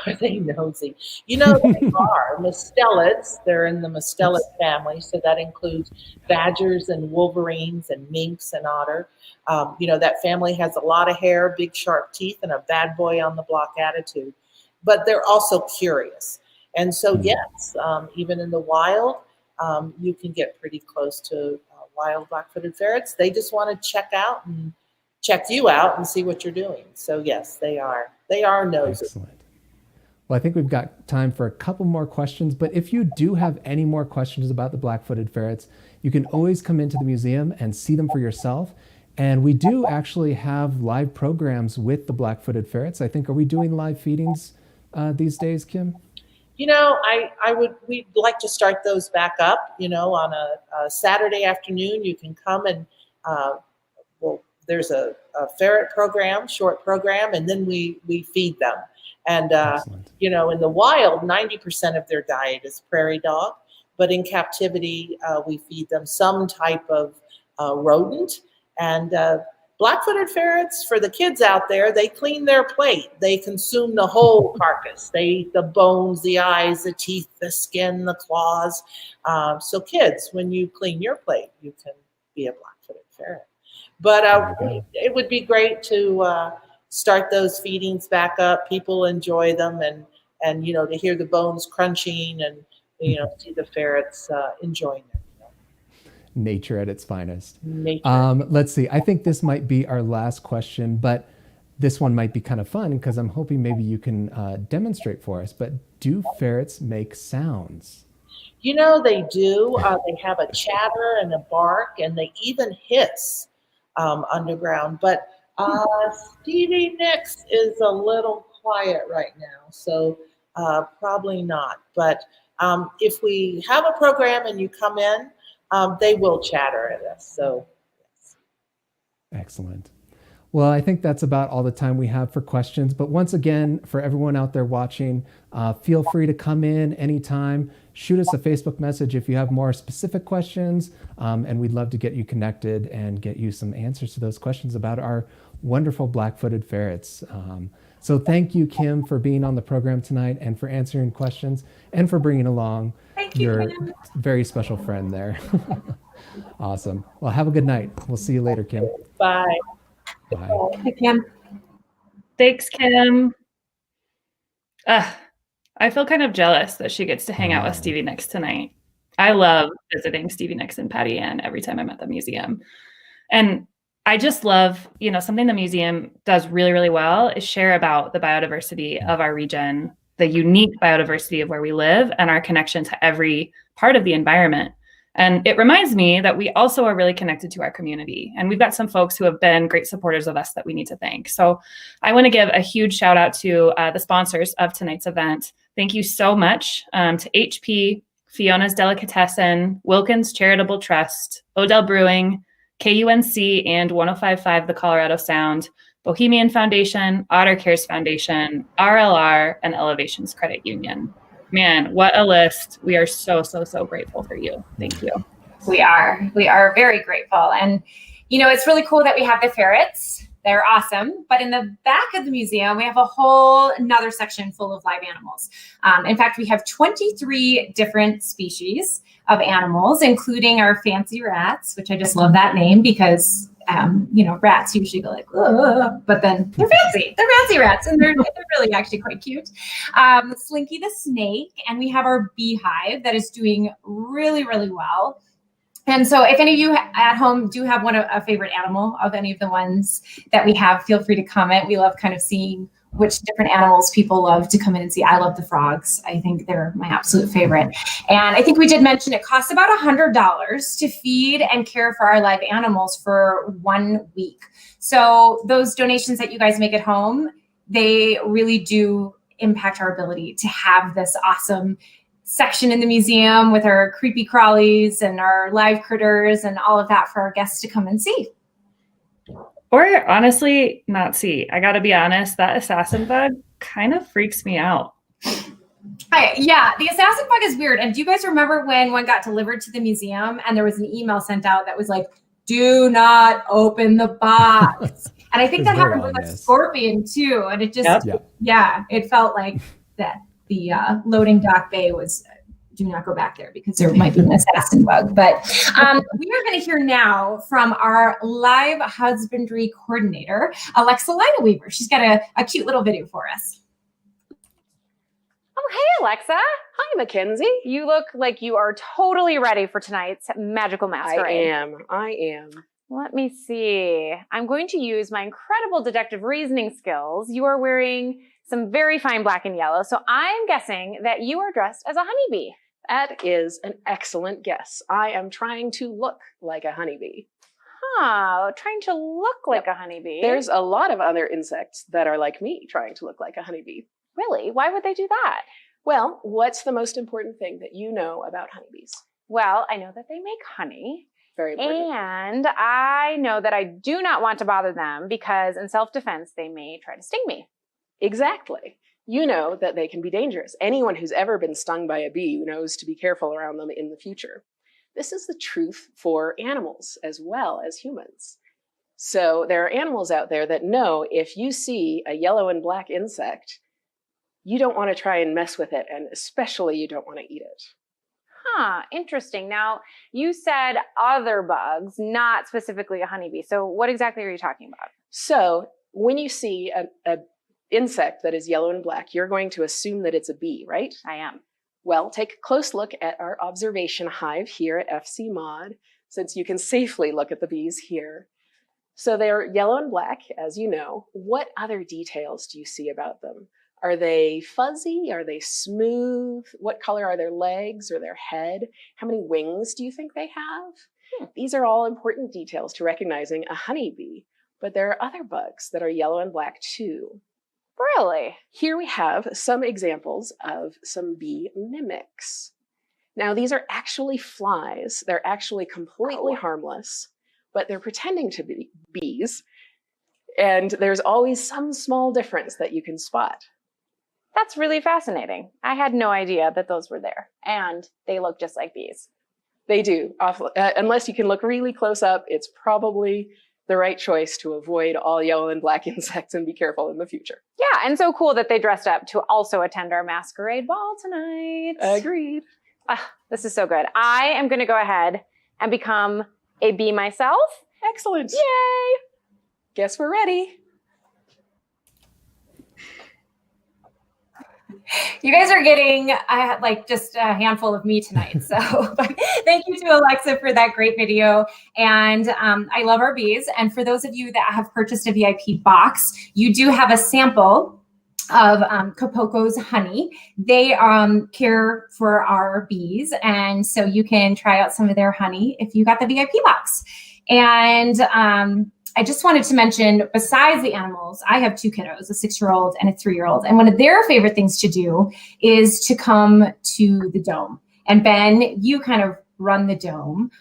Are they nosy? They are. Mustelids, they're in the mustelid family, so that includes badgers and wolverines and minks and otter. That family has a lot of hair, big sharp teeth, and a bad boy on the block attitude. But they're also curious. And so, yes, even in the wild, you can get pretty close to wild black-footed ferrets. They just want to check you out and see what you're doing. So, yes, they are. They are nosy. Excellent. Well, I think we've got time for a couple more questions, but if you do have any more questions about the black-footed ferrets, you can always come into the museum and see them for yourself. And we do actually have live programs with the black-footed ferrets. I think, are we doing live feedings these days, Kim? We'd like to start those back up, on a Saturday afternoon. You can come and, there's a ferret program, short program, and then we feed them. And, in the wild, 90% of their diet is prairie dog, but in captivity, we feed them some type of rodent. And black-footed ferrets, for the kids out there, they clean their plate. They consume the whole carcass. They eat the bones, the eyes, the teeth, the skin, the claws. So kids, when you clean your plate, you can be a black-footed ferret. But it would be great to start those feedings back up. People enjoy them, and to hear the bones crunching and see the ferrets enjoying them. Nature at its finest. Nature. Let's see. I think this might be our last question, but this one might be kind of fun because I'm hoping maybe you can demonstrate for us. But do ferrets make sounds? They do. They have a chatter and a bark, and they even hiss underground. But Stevie Nicks is a little quiet right now, so probably not. But if we have a program and you come in, they will chatter at us. So, yes. Excellent. Well, I think that's about all the time we have for questions. But once again, for everyone out there watching, feel free to come in anytime. Shoot us a Facebook message if you have more specific questions, and we'd love to get you connected and get you some answers to those questions about our wonderful black-footed ferrets. So thank you, Kim, for being on the program tonight and for answering questions and for bringing along your very special friend there. Awesome. Well, have a good night. We'll see you later, Kim. Bye. Bye. Hey, Kim. Thanks, Kim. I feel kind of jealous that she gets to hang out with Stevie Nicks tonight. I love visiting Stevie Nicks and Patty Ann every time I'm at the museum. And I just love, something the museum does really, really well is share about the biodiversity of our region, the unique biodiversity of where we live, and our connection to every part of the environment. And it reminds me that we also are really connected to our community. And we've got some folks who have been great supporters of us that we need to thank. So I want to give a huge shout out to the sponsors of tonight's event. Thank you so much to HP, Fiona's Delicatessen, Wilkins Charitable Trust, Odell Brewing, KUNC and 105.5 The Colorado Sound, Bohemian Foundation, Otter Cares Foundation, RLR, and Elevations Credit Union. Man, what a list. We are so, so, so grateful for you. Thank you. We are very grateful. And, you know, it's really cool that we have the ferrets. They're awesome. But in the back of the museum, we have a whole another section full of live animals. In fact, we have 23 different species of animals, including our fancy rats, which I just love that name because, you know, rats usually go like, ugh, but then they're fancy. They're fancy rats, and they're really actually quite cute. Slinky the snake, and we have our beehive that is doing really, really well. And so if any of you at home do have a favorite animal of any of the ones that we have, feel free to comment. We love kind of seeing which different animals people love to come in and see. I love the frogs. I think they're my absolute favorite. And I think we did mention it costs about $100 to feed and care for our live animals for 1 week. So those donations that you guys make at home, they really do impact our ability to have this awesome section in the museum with our creepy crawlies and our live critters and all of that for our guests to come and see. Or honestly, not see. I gotta be honest, that assassin bug kind of freaks me out. Yeah, the assassin bug is weird. And do you guys remember when one got delivered to the museum and there was an email sent out that was like, do not open the box? And I think that happened with a scorpion too. And it just, yeah, it felt like that. The loading dock bay was, do not go back there because there might be an assassin bug. But we are going to hear now from our live husbandry coordinator, Alexa Weaver. She's got a cute little video for us. Oh, hey, Alexa. Hi, Mackenzie. You look like you are totally ready for tonight's magical masquerade. I am. Let me see. I'm going to use my incredible deductive reasoning skills. You are wearing some very fine black and yellow. So I'm guessing that you are dressed as a honeybee. That is an excellent guess. I am trying to look like a honeybee. Huh, trying to look like a honeybee. There's a lot of other insects that are like me, trying to look like a honeybee. Really? Why would they do that? Well, what's the most important thing that you know about honeybees? Well, I know that they make honey. Very important. And I know that I do not want to bother them because in self-defense, they may try to sting me. Exactly. You know that they can be dangerous. Anyone who's ever been stung by a bee knows to be careful around them in the future. This is the truth for animals as well as humans. So there are animals out there that know if you see a yellow and black insect, you don't want to try and mess with it, and especially you don't want to eat it. Huh, interesting. Now, you said other bugs, not specifically a honeybee. So what exactly are you talking about? So when you see a insect that is yellow and black, you're going to assume that it's a bee, right? I am. Well, take a close look at our observation hive here at FC Mod, since you can safely look at the bees here. So they're yellow and black, as you know. What other details do you see about them? Are they fuzzy? Are they smooth? What color are their legs or their head? How many wings do you think they have? These are all important details to recognizing a honeybee, but there are other bugs that are yellow and black too. Really? Here we have some examples of some bee mimics. Now, these are actually flies. They're actually completely harmless, but they're pretending to be bees. And there's always some small difference that you can spot. That's really fascinating. I had no idea that those were there, and they look just like bees. They do. Unless you can look really close up, it's probably the right choice to avoid all yellow and black insects and be careful in the future. Yeah, and so cool that they dressed up to also attend our masquerade ball tonight. Agreed. This is so good. I am going to go ahead and become a bee myself. Excellent. Yay! Guess we're ready. You guys are getting just a handful of me tonight. So thank you to Alexa for that great video. And I love our bees. And for those of you that have purchased a VIP box, you do have a sample of Kapoko's honey. They care for our bees. And so you can try out some of their honey if you got the VIP box. And I just wanted to mention, besides the animals, I have two kiddos, a 6-year-old and a 3-year-old. And one of their favorite things to do is to come to the dome. And Ben, you kind of run the Dome.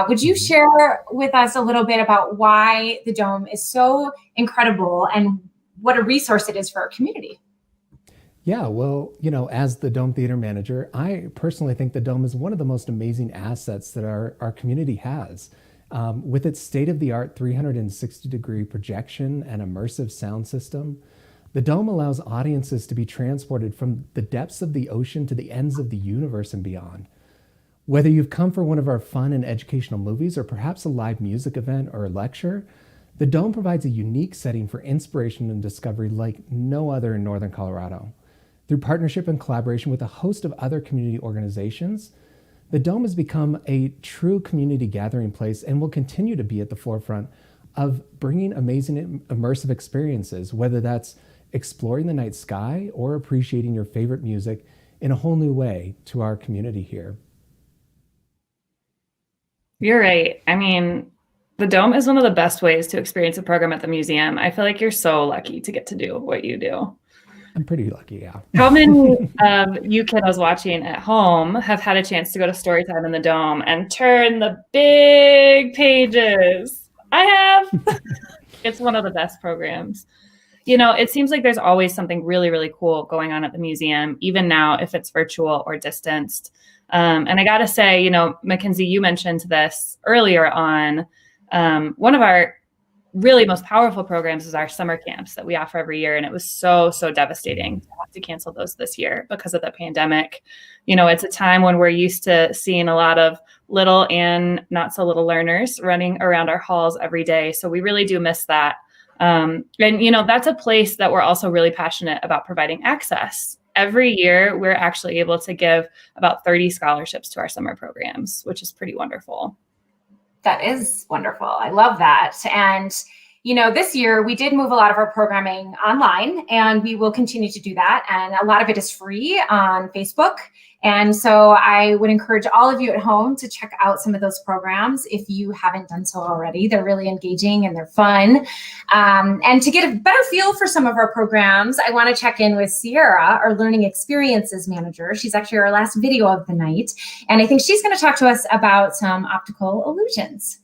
Would you share with us a little bit about why the Dome is so incredible and what a resource it is for our community? Yeah, well, as the Dome Theater Manager, I personally think the Dome is one of the most amazing assets that our community has. With its state-of-the-art 360-degree projection and immersive sound system, the Dome allows audiences to be transported from the depths of the ocean to the ends of the universe and beyond. Whether you've come for one of our fun and educational movies or perhaps a live music event or a lecture, the Dome provides a unique setting for inspiration and discovery like no other in Northern Colorado. Through partnership and collaboration with a host of other community organizations, the Dome has become a true community gathering place and will continue to be at the forefront of bringing amazing immersive experiences, whether that's exploring the night sky or appreciating your favorite music in a whole new way to our community here. You're right. I mean, the Dome is one of the best ways to experience a program at the museum. I feel like you're so lucky to get to do what you do. I'm pretty lucky, yeah. How many of you kiddos watching at home have had a chance to go to story time in the Dome and turn the big pages? I have. It's one of the best programs. It seems like there's always something really, really cool going on at the museum, even now if it's virtual or distanced. And I got to say, Mackenzie, you mentioned this earlier on. One of our really most powerful programs is our summer camps that we offer every year. And it was so, so devastating to have to cancel those this year because of the pandemic. It's a time when we're used to seeing a lot of little and not so little learners running around our halls every day. So we really do miss that. And that's a place that we're also really passionate about providing access. Every year, we're actually able to give about 30 scholarships to our summer programs, which is pretty wonderful. That is wonderful. I love that. And, this year we did move a lot of our programming online, and we will continue to do that. And a lot of it is free on Facebook. And so I would encourage all of you at home to check out some of those programs if you haven't done so already. They're really engaging and they're fun. And to get a better feel for some of our programs, I want to check in with Sierra, our Learning Experiences Manager. She's actually our last video of the night. And I think she's going to talk to us about some optical illusions.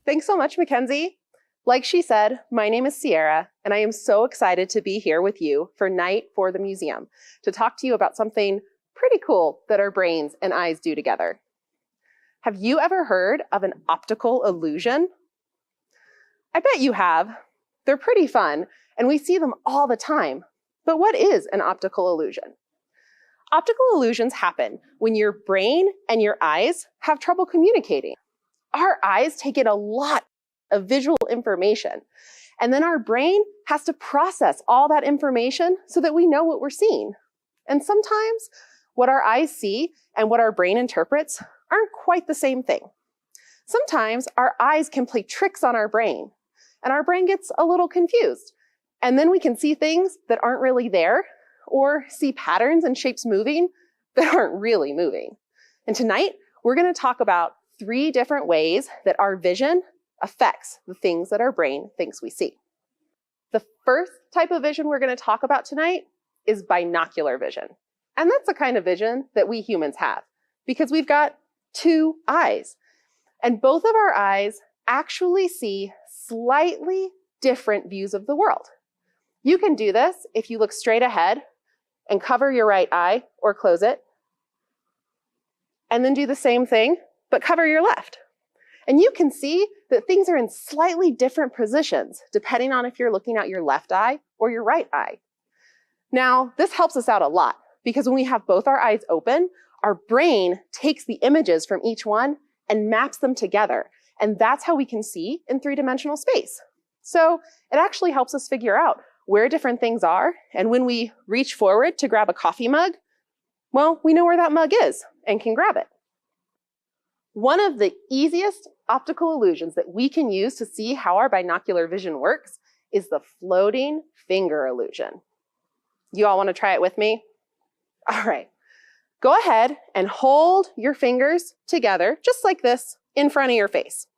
Thanks so much, Mackenzie. Like she said, my name is Sierra, and I am so excited to be here with you for Night for the Museum to talk to you about something pretty cool that our brains and eyes do together. Have you ever heard of an optical illusion? I bet you have. They're pretty fun, and we see them all the time. But what is an optical illusion? Optical illusions happen when your brain and your eyes have trouble communicating. Our eyes take in a lot of visual information, and then our brain has to process all that information so that we know what we're seeing. And sometimes what our eyes see and what our brain interprets aren't quite the same thing. Sometimes our eyes can play tricks on our brain, and our brain gets a little confused. And then we can see things that aren't really there, or see patterns and shapes moving that aren't really moving. And tonight, we're going to talk about 3 different ways that our vision affects the things that our brain thinks we see. The first type of vision we're going to talk about tonight is binocular vision. And that's the kind of vision that we humans have because we've got 2 eyes. And both of our eyes actually see slightly different views of the world. You can do this if you look straight ahead and cover your right eye or close it, and then do the same thing, but cover your left. And you can see that things are in slightly different positions depending on if you're looking out your left eye or your right eye. Now, this helps us out a lot because when we have both our eyes open, our brain takes the images from each one and maps them together. And that's how we can see in 3-dimensional space. So it actually helps us figure out where different things are. And when we reach forward to grab a coffee mug, well, we know where that mug is and can grab it. One of the easiest optical illusions that we can use to see how our binocular vision works is the floating finger illusion. You all want to try it with me? All right. Go ahead and hold your fingers together, just like this, in front of your face.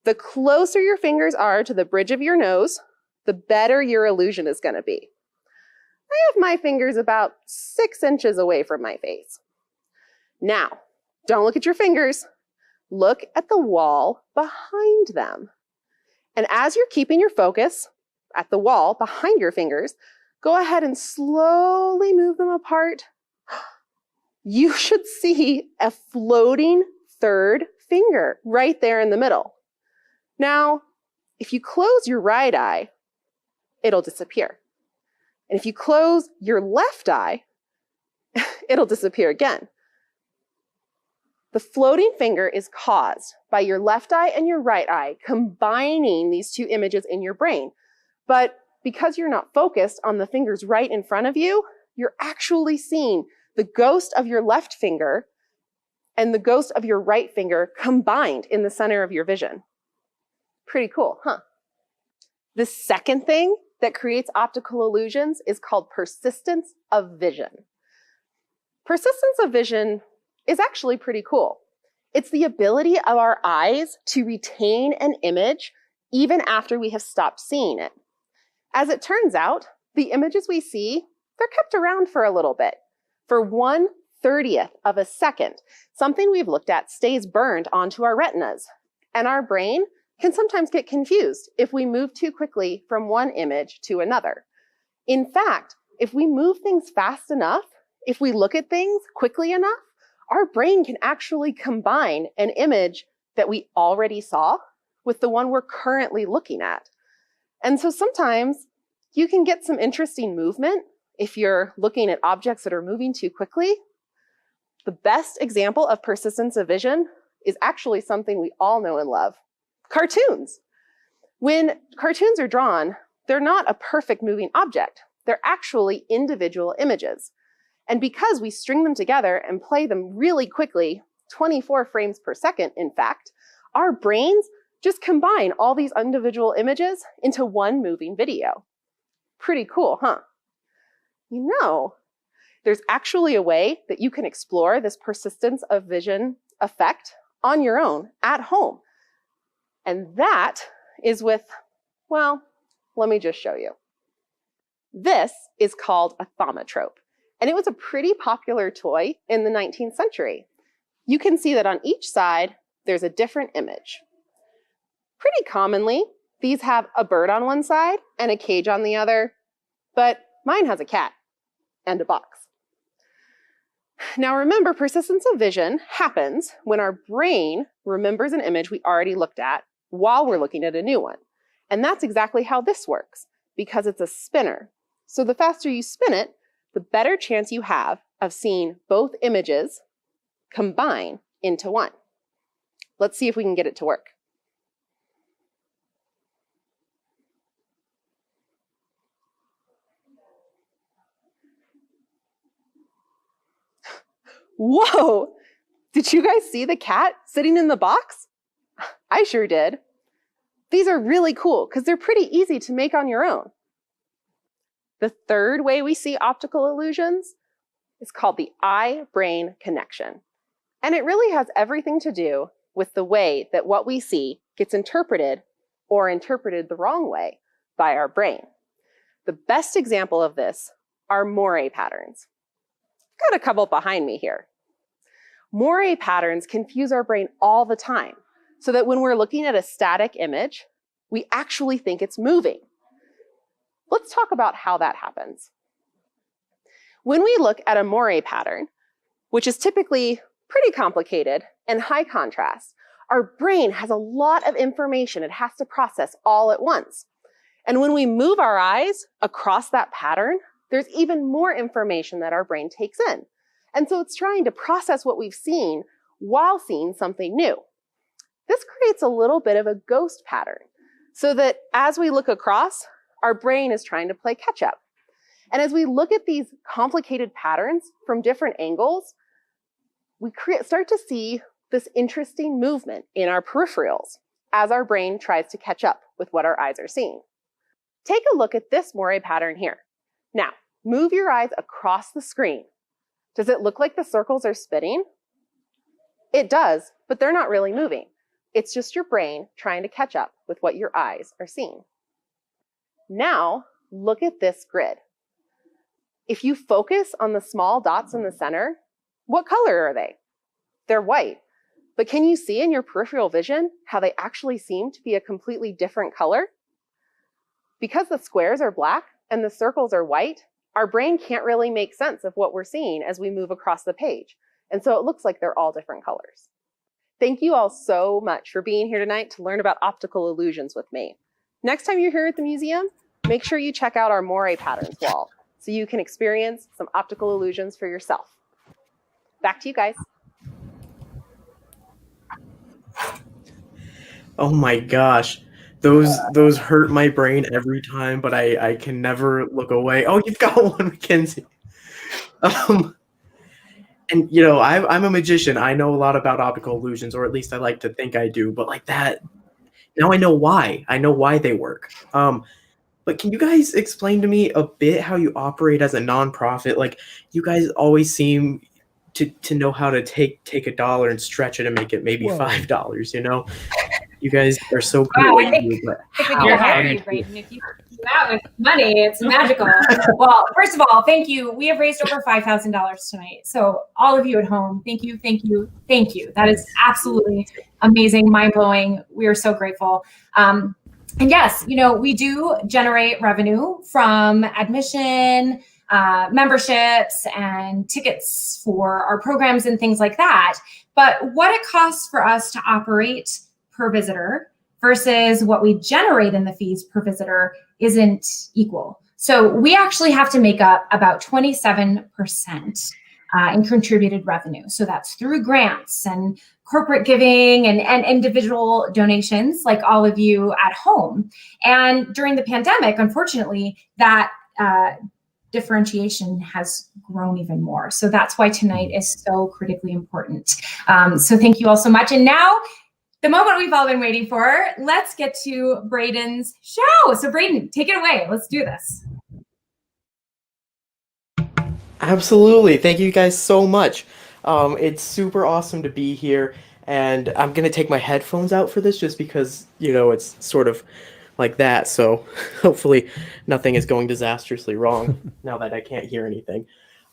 The closer your fingers are to the bridge of your nose, the better your illusion is going to be. I have my fingers about 6 inches away from my face. Now, don't look at your fingers. Look at the wall behind them. And as you're keeping your focus at the wall behind your fingers, go ahead and slowly move them apart. You should see a floating third finger right there in the middle. Now, if you close your right eye, it'll disappear. And if you close your left eye, it'll disappear again. The floating finger is caused by your left eye and your right eye combining these two images in your brain. But because you're not focused on the fingers right in front of you, you're actually seeing the ghost of your left finger and the ghost of your right finger combined in the center of your vision. Pretty cool, huh? The second thing that creates optical illusions is called persistence of vision. Persistence of vision is actually pretty cool. It's the ability of our eyes to retain an image even after we have stopped seeing it. As it turns out, the images we see, they're kept around for a little bit. For 1/30th of a second, something we've looked at stays burned onto our retinas, and our brain can sometimes get confused if we move too quickly from one image to another. In fact, if we move things fast enough, if we look at things quickly enough, our brain can actually combine an image that we already saw with the one we're currently looking at. And so sometimes you can get some interesting movement if you're looking at objects that are moving too quickly. The best example of persistence of vision is actually something we all know and love: cartoons. When cartoons are drawn, they're not a perfect moving object. They're actually individual images. And because we string them together and play them really quickly, 24 frames per second, in fact, our brains just combine all these individual images into one moving video. Pretty cool, huh? You know, there's actually a way that you can explore this persistence of vision effect on your own at home. And that is with, well, let me just show you. This is called a thaumatrope, and it was a pretty popular toy in the 19th century. You can see that on each side, there's a different image. Pretty commonly, these have a bird on one side and a cage on the other, but mine has a cat and a box. Now remember, persistence of vision happens when our brain remembers an image we already looked at while we're looking at a new one. And that's exactly how this works, because it's a spinner. So the faster you spin it, the better chance you have of seeing both images combine into one. Let's see if we can get it to work. Whoa! Did you guys see the cat sitting in the box? I sure did. These are really cool because they're pretty easy to make on your own. The third way we see optical illusions is called the eye-brain connection. And it really has everything to do with the way that what we see gets interpreted or interpreted the wrong way by our brain. The best example of this are moire patterns. I've got a couple behind me here. Moire patterns confuse our brain all the time, so that when we're looking at a static image, we actually think it's moving. Let's talk about how that happens. When we look at a moire pattern, which is typically pretty complicated and high contrast, our brain has a lot of information it has to process all at once. And when we move our eyes across that pattern, there's even more information that our brain takes in. And so it's trying to process what we've seen while seeing something new. This creates a little bit of a ghost pattern, so that as we look across, our brain is trying to play catch up. And as we look at these complicated patterns from different angles, we start to see this interesting movement in our peripherals as our brain tries to catch up with what our eyes are seeing. Take a look at this moire pattern here. Now, move your eyes across the screen. Does it look like the circles are spinning? It does, but they're not really moving. It's just your brain trying to catch up with what your eyes are seeing. Now, look at this grid. If you focus on the small dots in the center, what color are they? They're white. But can you see in your peripheral vision how they actually seem to be a completely different color? Because the squares are black and the circles are white, our brain can't really make sense of what we're seeing as we move across the page. And so it looks like they're all different colors. Thank you all so much for being here tonight to learn about optical illusions with me. Next time you're here at the museum, make sure you check out our moire patterns wall so you can experience some optical illusions for yourself. Back to you guys. Oh my gosh. Those hurt my brain every time, but I can never look away. Oh, you've got one, Mackenzie. And you know, I'm a magician. I know a lot about optical illusions, or at least I like to think I do. But like that, now I know why. I know why they work. But can you guys explain to me a bit how you operate as a nonprofit? Like, you guys always seem to know how to take $1 and stretch it and make it maybe $5. You know, you guys are so good. Wow, at you, but You're hired, Brayden. If you do that with money, it's magical. Well, first of all, thank you. We have raised over $5,000 tonight. So all of you at home, thank you, thank you, thank you. That is absolutely amazing, mind-blowing. We are so grateful. And yes, you know, we do generate revenue from admission, memberships, and tickets for our programs and things like that. But what it costs for us to operate per visitor versus what we generate in the fees per visitor isn't equal. So we actually have to make up about 27% in contributed revenue. So that's through grants and corporate giving and individual donations like all of you at home. And during the pandemic, unfortunately, that differentiation has grown even more. So that's why tonight is so critically important. So thank you all so much. And now, the moment we've all been waiting for, let's get to Brayden's show. So Brayden, take it away. Let's do this. Absolutely. Thank you guys so much. It's super awesome to be here, and I'm going to take my headphones out for this just because, you know, it's sort of like that. So hopefully nothing is going disastrously wrong now that I can't hear anything.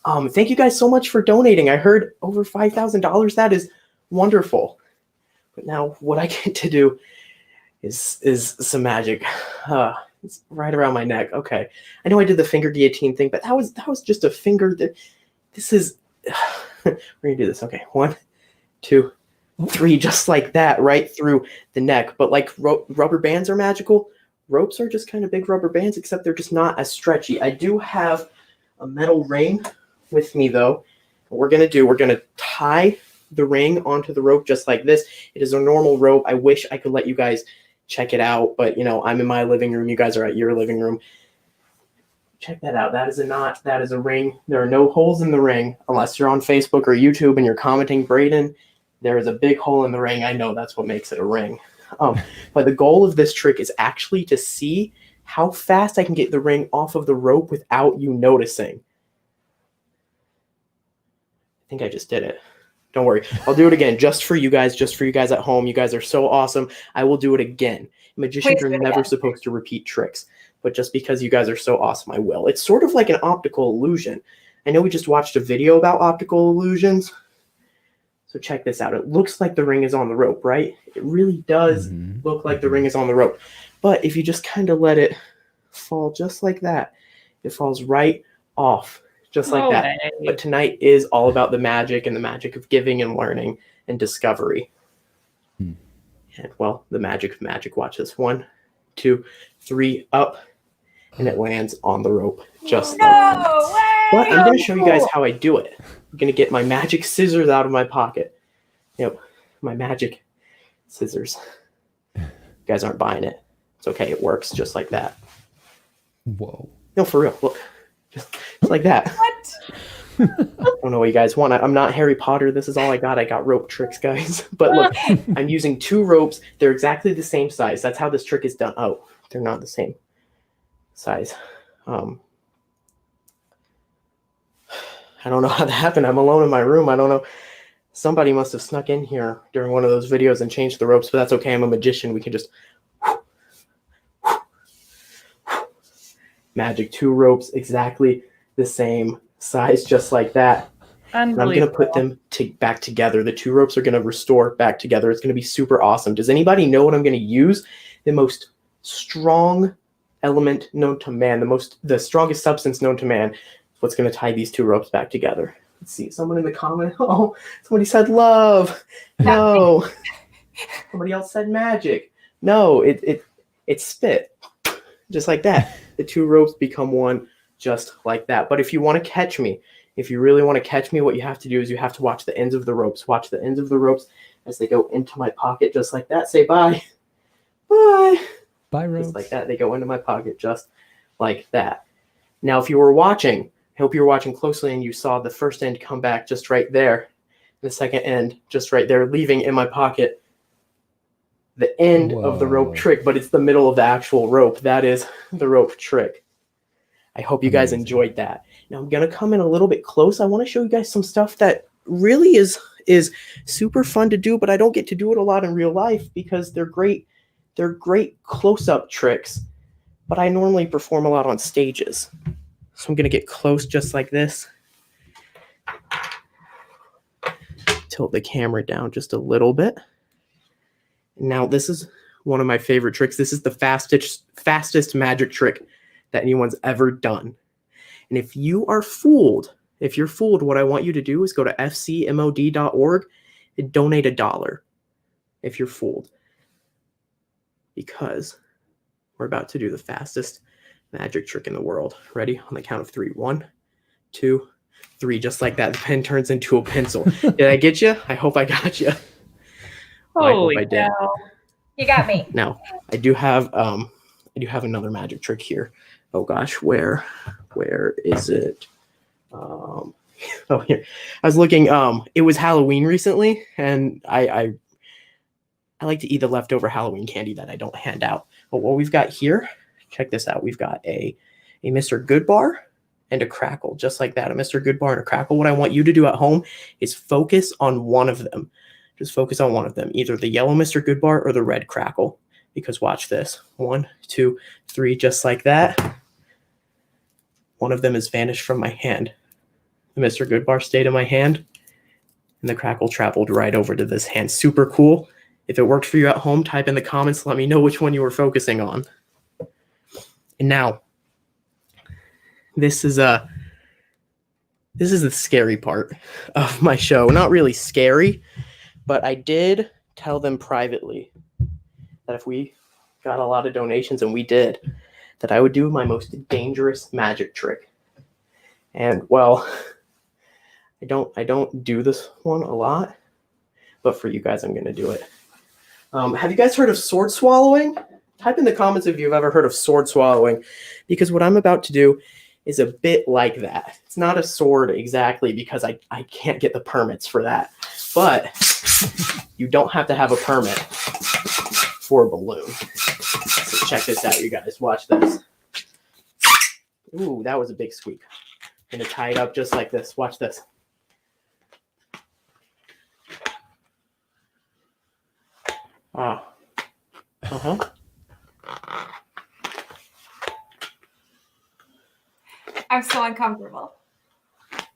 Thank you guys so much for donating. I heard over $5,000. That is wonderful. But now what I get to do is some magic. It's right around my neck. Okay, I know I did the finger guillotine thing, but that was just a finger. This is we're gonna do this. Okay, 1, 2, 3, just like that, right through the neck. But like rubber bands are magical. Ropes are just kind of big rubber bands, except they're just not as stretchy. I do have a metal ring with me though. What we're gonna tie the ring onto the rope just like this. It is a normal rope. I wish I could let you guys check it out, but you know, I'm in my living room. You guys are at your living room. Check that out. That is a knot. That is a ring. There are no holes in the ring unless you're on Facebook or YouTube and you're commenting, Brayden, there is a big hole in the ring. I know that's what makes it a ring. But the goal of this trick is actually to see how fast I can get the ring off of the rope without you noticing. I think I just did it. Don't worry. I'll do it again just for you guys at home. You guys are so awesome. I will do it again. Magicians are never supposed to repeat tricks, but just because you guys are so awesome, I will. It's sort of like an optical illusion. I know we just watched a video about optical illusions. So check this out. It looks like the ring is on the rope, right? It really does look like the ring is on the rope. But if you just kind of let it fall just like that, it falls right off. Just like that. But tonight is all about the magic and the magic of giving and learning and discovery. And well, the magic of magic. Watch this. 1, 2, 3, up. And it lands on the rope. Just like that. But I'm going to show you guys how I do it. I'm going to get my magic scissors out of my pocket. Yep. My magic scissors. You guys aren't buying it. It's okay. It works just like that. Whoa. No, for real. Look. Just like that. What? I don't know what you guys want. I'm not Harry Potter. This is all I got. I got rope tricks, guys. But look, I'm using 2 ropes. They're exactly the same size. That's how this trick is done. Oh, they're not the same size. I don't know how that happened. I'm alone in my room. I don't know. Somebody must have snuck in here during one of those videos and changed the ropes, but that's okay. I'm a magician. We can just magic. 2 ropes, exactly the same size, just like that. And I'm going to put them back together. The two ropes are going to restore back together. It's going to be super awesome. Does anybody know what I'm going to use? The most strong element known to man, the strongest substance known to man. What's going to tie these two ropes back together? Let's see. Someone in the comment. Oh, somebody said love. No. Somebody else said magic. No, it's spit. Just like that. The two ropes become one, just like that. But if you want to catch me, if you really want to catch me, what you have to do is you have to watch the ends of the ropes. Watch the ends of the ropes as they go into my pocket, just like that. Say bye. Bye. Bye, ropes. Just like that. They go into my pocket, just like that. Now, if you were watching, I hope you were watching closely and you saw the first end come back just right there. The second end just right there, leaving in my pocket the end of the rope trick, but it's the middle of the actual rope. That is the rope trick. I hope you guys enjoyed that. Now I'm going to come in a little bit close. I want to show you guys some stuff that really is super fun to do, but I don't get to do it a lot in real life because they're great close-up tricks, but I normally perform a lot on stages. So I'm going to get close just like this. Tilt the camera down just a little bit. Now this is one of my favorite tricks. This is the fastest magic trick that anyone's ever done. And if you're fooled, what I want you to do is go to fcmod.org and donate $1 if you're fooled. Because we're about to do the fastest magic trick in the world. Ready? On the count of 3. 1, 2, 3. Just like that, the pen turns into a pencil. Did I get you? I hope I got you. I hope I did. You got me. Now, I do have another magic trick here. Oh gosh, where is it? Oh, here. I was looking. It was Halloween recently, and I like to eat the leftover Halloween candy that I don't hand out. But what we've got here, check this out. We've got a Mr. Goodbar and a crackle, just like that. A Mr. Goodbar and a crackle. What I want you to do at home is focus on one of them. Just focus on one of them, either the yellow Mr. Goodbar or the red crackle. Because watch this. 1, 2, 3, just like that. One of them has vanished from my hand. The Mr. Goodbar stayed in my hand, and the crackle traveled right over to this hand. Super cool. If it worked for you at home, type in the comments. Let me know which one you were focusing on. And now, this is the scary part of my show. Not really scary, but I did tell them privately that if we got a lot of donations, and we did, that I would do my most dangerous magic trick. And well, I don't do this one a lot, but for you guys, I'm going to do it. Have you guys heard of sword swallowing? Type in the comments if you've ever heard of sword swallowing, because what I'm about to do is a bit like that. It's not a sword exactly because I can't get the permits for that, but you don't have to have a permit for a balloon. So check this out, you guys. Watch this. Ooh, that was a big squeak. I'm going to tie it up just like this. Watch this. Oh. Uh-huh. I'm so uncomfortable.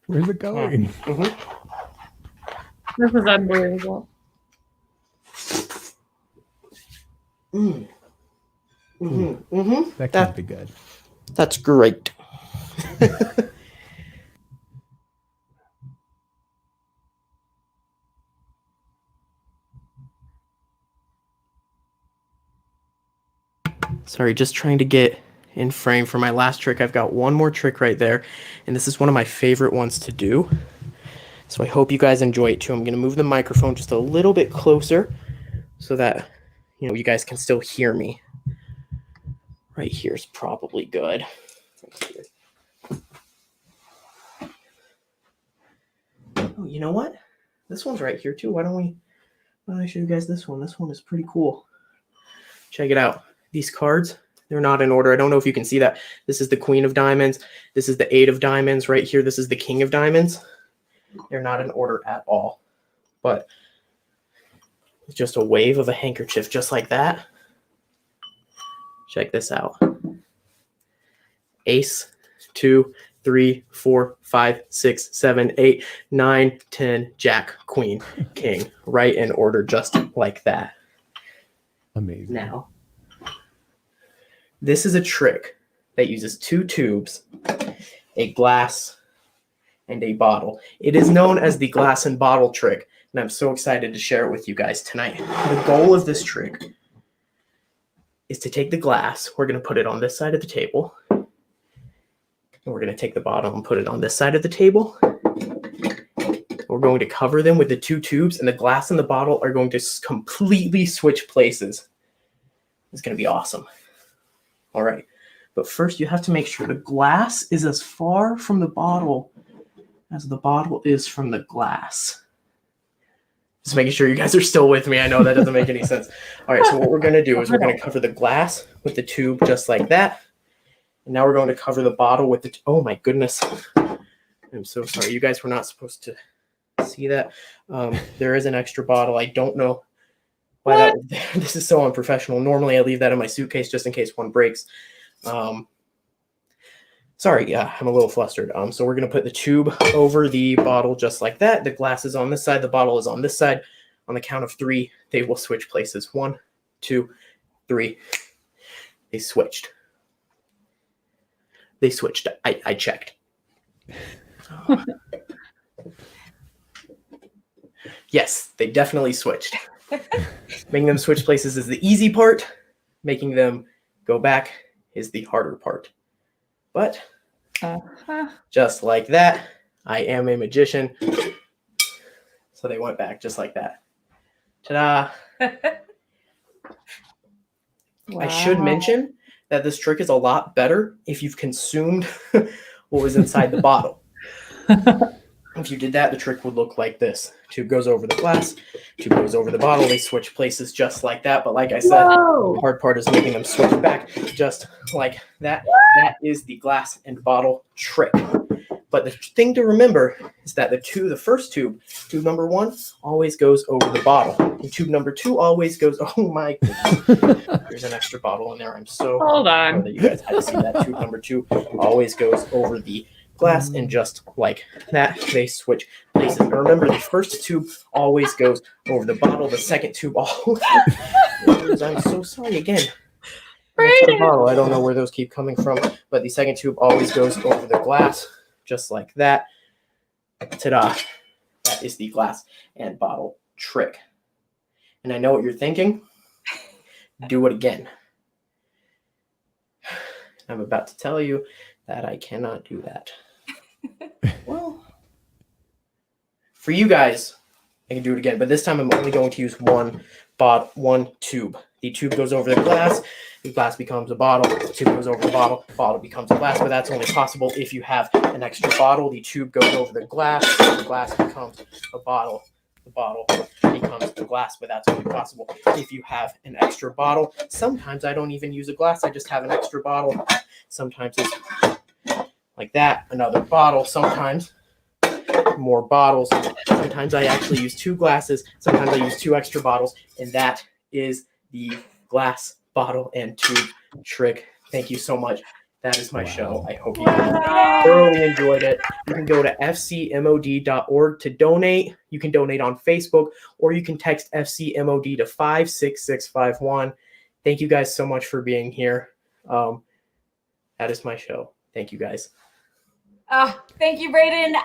Where's it going? This is unbelievable. That can't be good. That's great. Sorry, just trying to get in frame for my last trick. I've got one more trick right there, and this is one of my favorite ones to do. So I hope you guys enjoy it too. I'm going to move the microphone just a little bit closer so that you guys can still hear me. Right here is probably good. Oh, you know what? This one's right here too. Why don't I show you guys this one? This one is pretty cool. Check it out. These cards, they're not in order. I don't know if you can see that. This is the Queen of Diamonds. This is the 8 of Diamonds. Right here, this is the King of Diamonds. They're not in order at all. But it's just a wave of a handkerchief just like that. Check this out. Ace, 2, 3, 4, 5, 6, 7, 8, 9, 10, Jack, Queen, King, right in order, just like that. Amazing. Now, this is a trick that uses 2 tubes, a glass, and a bottle. It is known as the glass and bottle trick, and I'm so excited to share it with you guys tonight. The goal of this trick is to take the glass, we're going to put it on this side of the table, and we're going to take the bottle and put it on this side of the table. We're going to cover them with the 2 tubes, and the glass and the bottle are going to completely switch places. It's going to be awesome. All right, but first you have to make sure the glass is as far from the bottle as the bottle is from the glass. Just making sure you guys are still with me. I know that doesn't make any sense. All right, so what we're going to do is we're going to cover the glass with the tube just like that. And now we're going to cover the bottle with the, oh my goodness. I'm so sorry. You guys were not supposed to see that. There is an extra bottle. I don't know why that, this is so unprofessional. Normally I leave that in my suitcase just in case one breaks. Sorry, yeah, I'm a little flustered. So we're going to put the tube over the bottle just like that. The glass is on this side. The bottle is on this side. On the count of 3, they will switch places. 1, 2, 3. They switched. They switched. I checked. Yes, they definitely switched. Making them switch places is the easy part. Making them go back is the harder part. But just like that, I am a magician. So they went back just like that. Ta-da! Wow. I should mention that this trick is a lot better if you've consumed what was inside the bottle. If you did that, the trick would look like this. Tube goes over the glass, tube goes over the bottle. They switch places just like that. But like I said, the hard part is making them switch back just like that. That is the glass and bottle trick. But the thing to remember is that the first tube number 1, always goes over the bottle. And tube number 2 always goes, oh my goodness. There's an extra bottle in there. I'm so Hold on. sorry that you guys had to see that. Tube number 2 always goes over the glass, and just like that, they switch places. And remember, the first tube always goes over the bottle. The second tube always I'm so sorry again. The bottle, I don't know where those keep coming from, but the second tube always goes over the glass, just like that. Ta-da! That is the glass and bottle trick. And I know what you're thinking. Do it again. I'm about to tell you that I cannot do that. Well, for you guys, I can do it again, but this time I'm only going to use one tube. The tube goes over the glass becomes a bottle, the tube goes over the bottle becomes a glass, but that's only possible if you have an extra bottle. The tube goes over the glass becomes a bottle, the bottle becomes the glass, but that's only possible if you have an extra bottle. Sometimes I don't even use a glass, I just have an extra bottle. Sometimes it's like that, another bottle, sometimes more bottles. Sometimes I actually use 2 glasses, sometimes I use 2 extra bottles, and that is the glass, bottle, and tube trick. Thank you so much. That is my show. I hope you guys thoroughly enjoyed it. You can go to fcmod.org to donate. You can donate on Facebook, or you can text FCMOD to 56651. Thank you guys so much for being here. That is my show. Thank you guys. Thank you, Braden.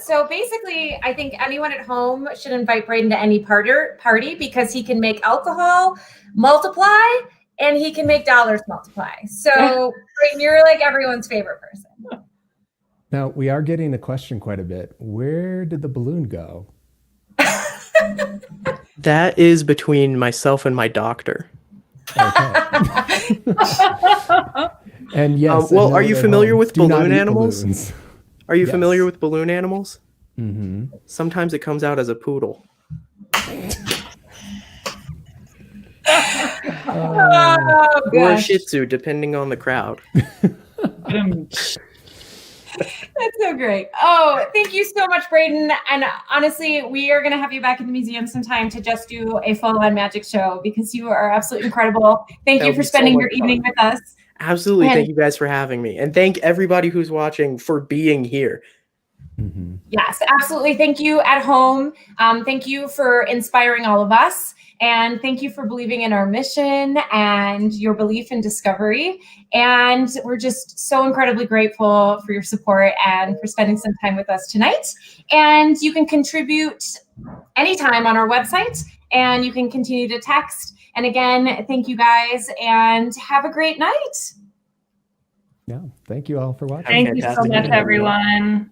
So basically, I think anyone at home should invite Braden to any party because he can make alcohol multiply and he can make dollars multiply. So Braden, you're like everyone's favorite person. Now, we are getting a question quite a bit. Where did the balloon go? That is between myself and my doctor. Okay. And yes. Well, are you familiar with balloon animals? Balloons. Are you familiar with balloon animals? Mm-hmm. Sometimes it comes out as a poodle. Or a Shih Tzu, depending on the crowd. That's so great. Oh, thank you so much, Braden. And honestly, we are going to have you back in the museum sometime to just do a full-on magic show because you are absolutely incredible. Thank you for spending your evening with us. Absolutely. And- Thank you guys for having me. And thank everybody who's watching for being here. Yes, absolutely. Thank you at home. Thank you for inspiring all of us. And thank you for believing in our mission and your belief in discovery. And we're just so incredibly grateful for your support and for spending some time with us tonight. And you can contribute anytime on our website, and you can continue to text. And again, thank you guys, and have a great night. Yeah, thank you all for watching. Thank you so much, everyone.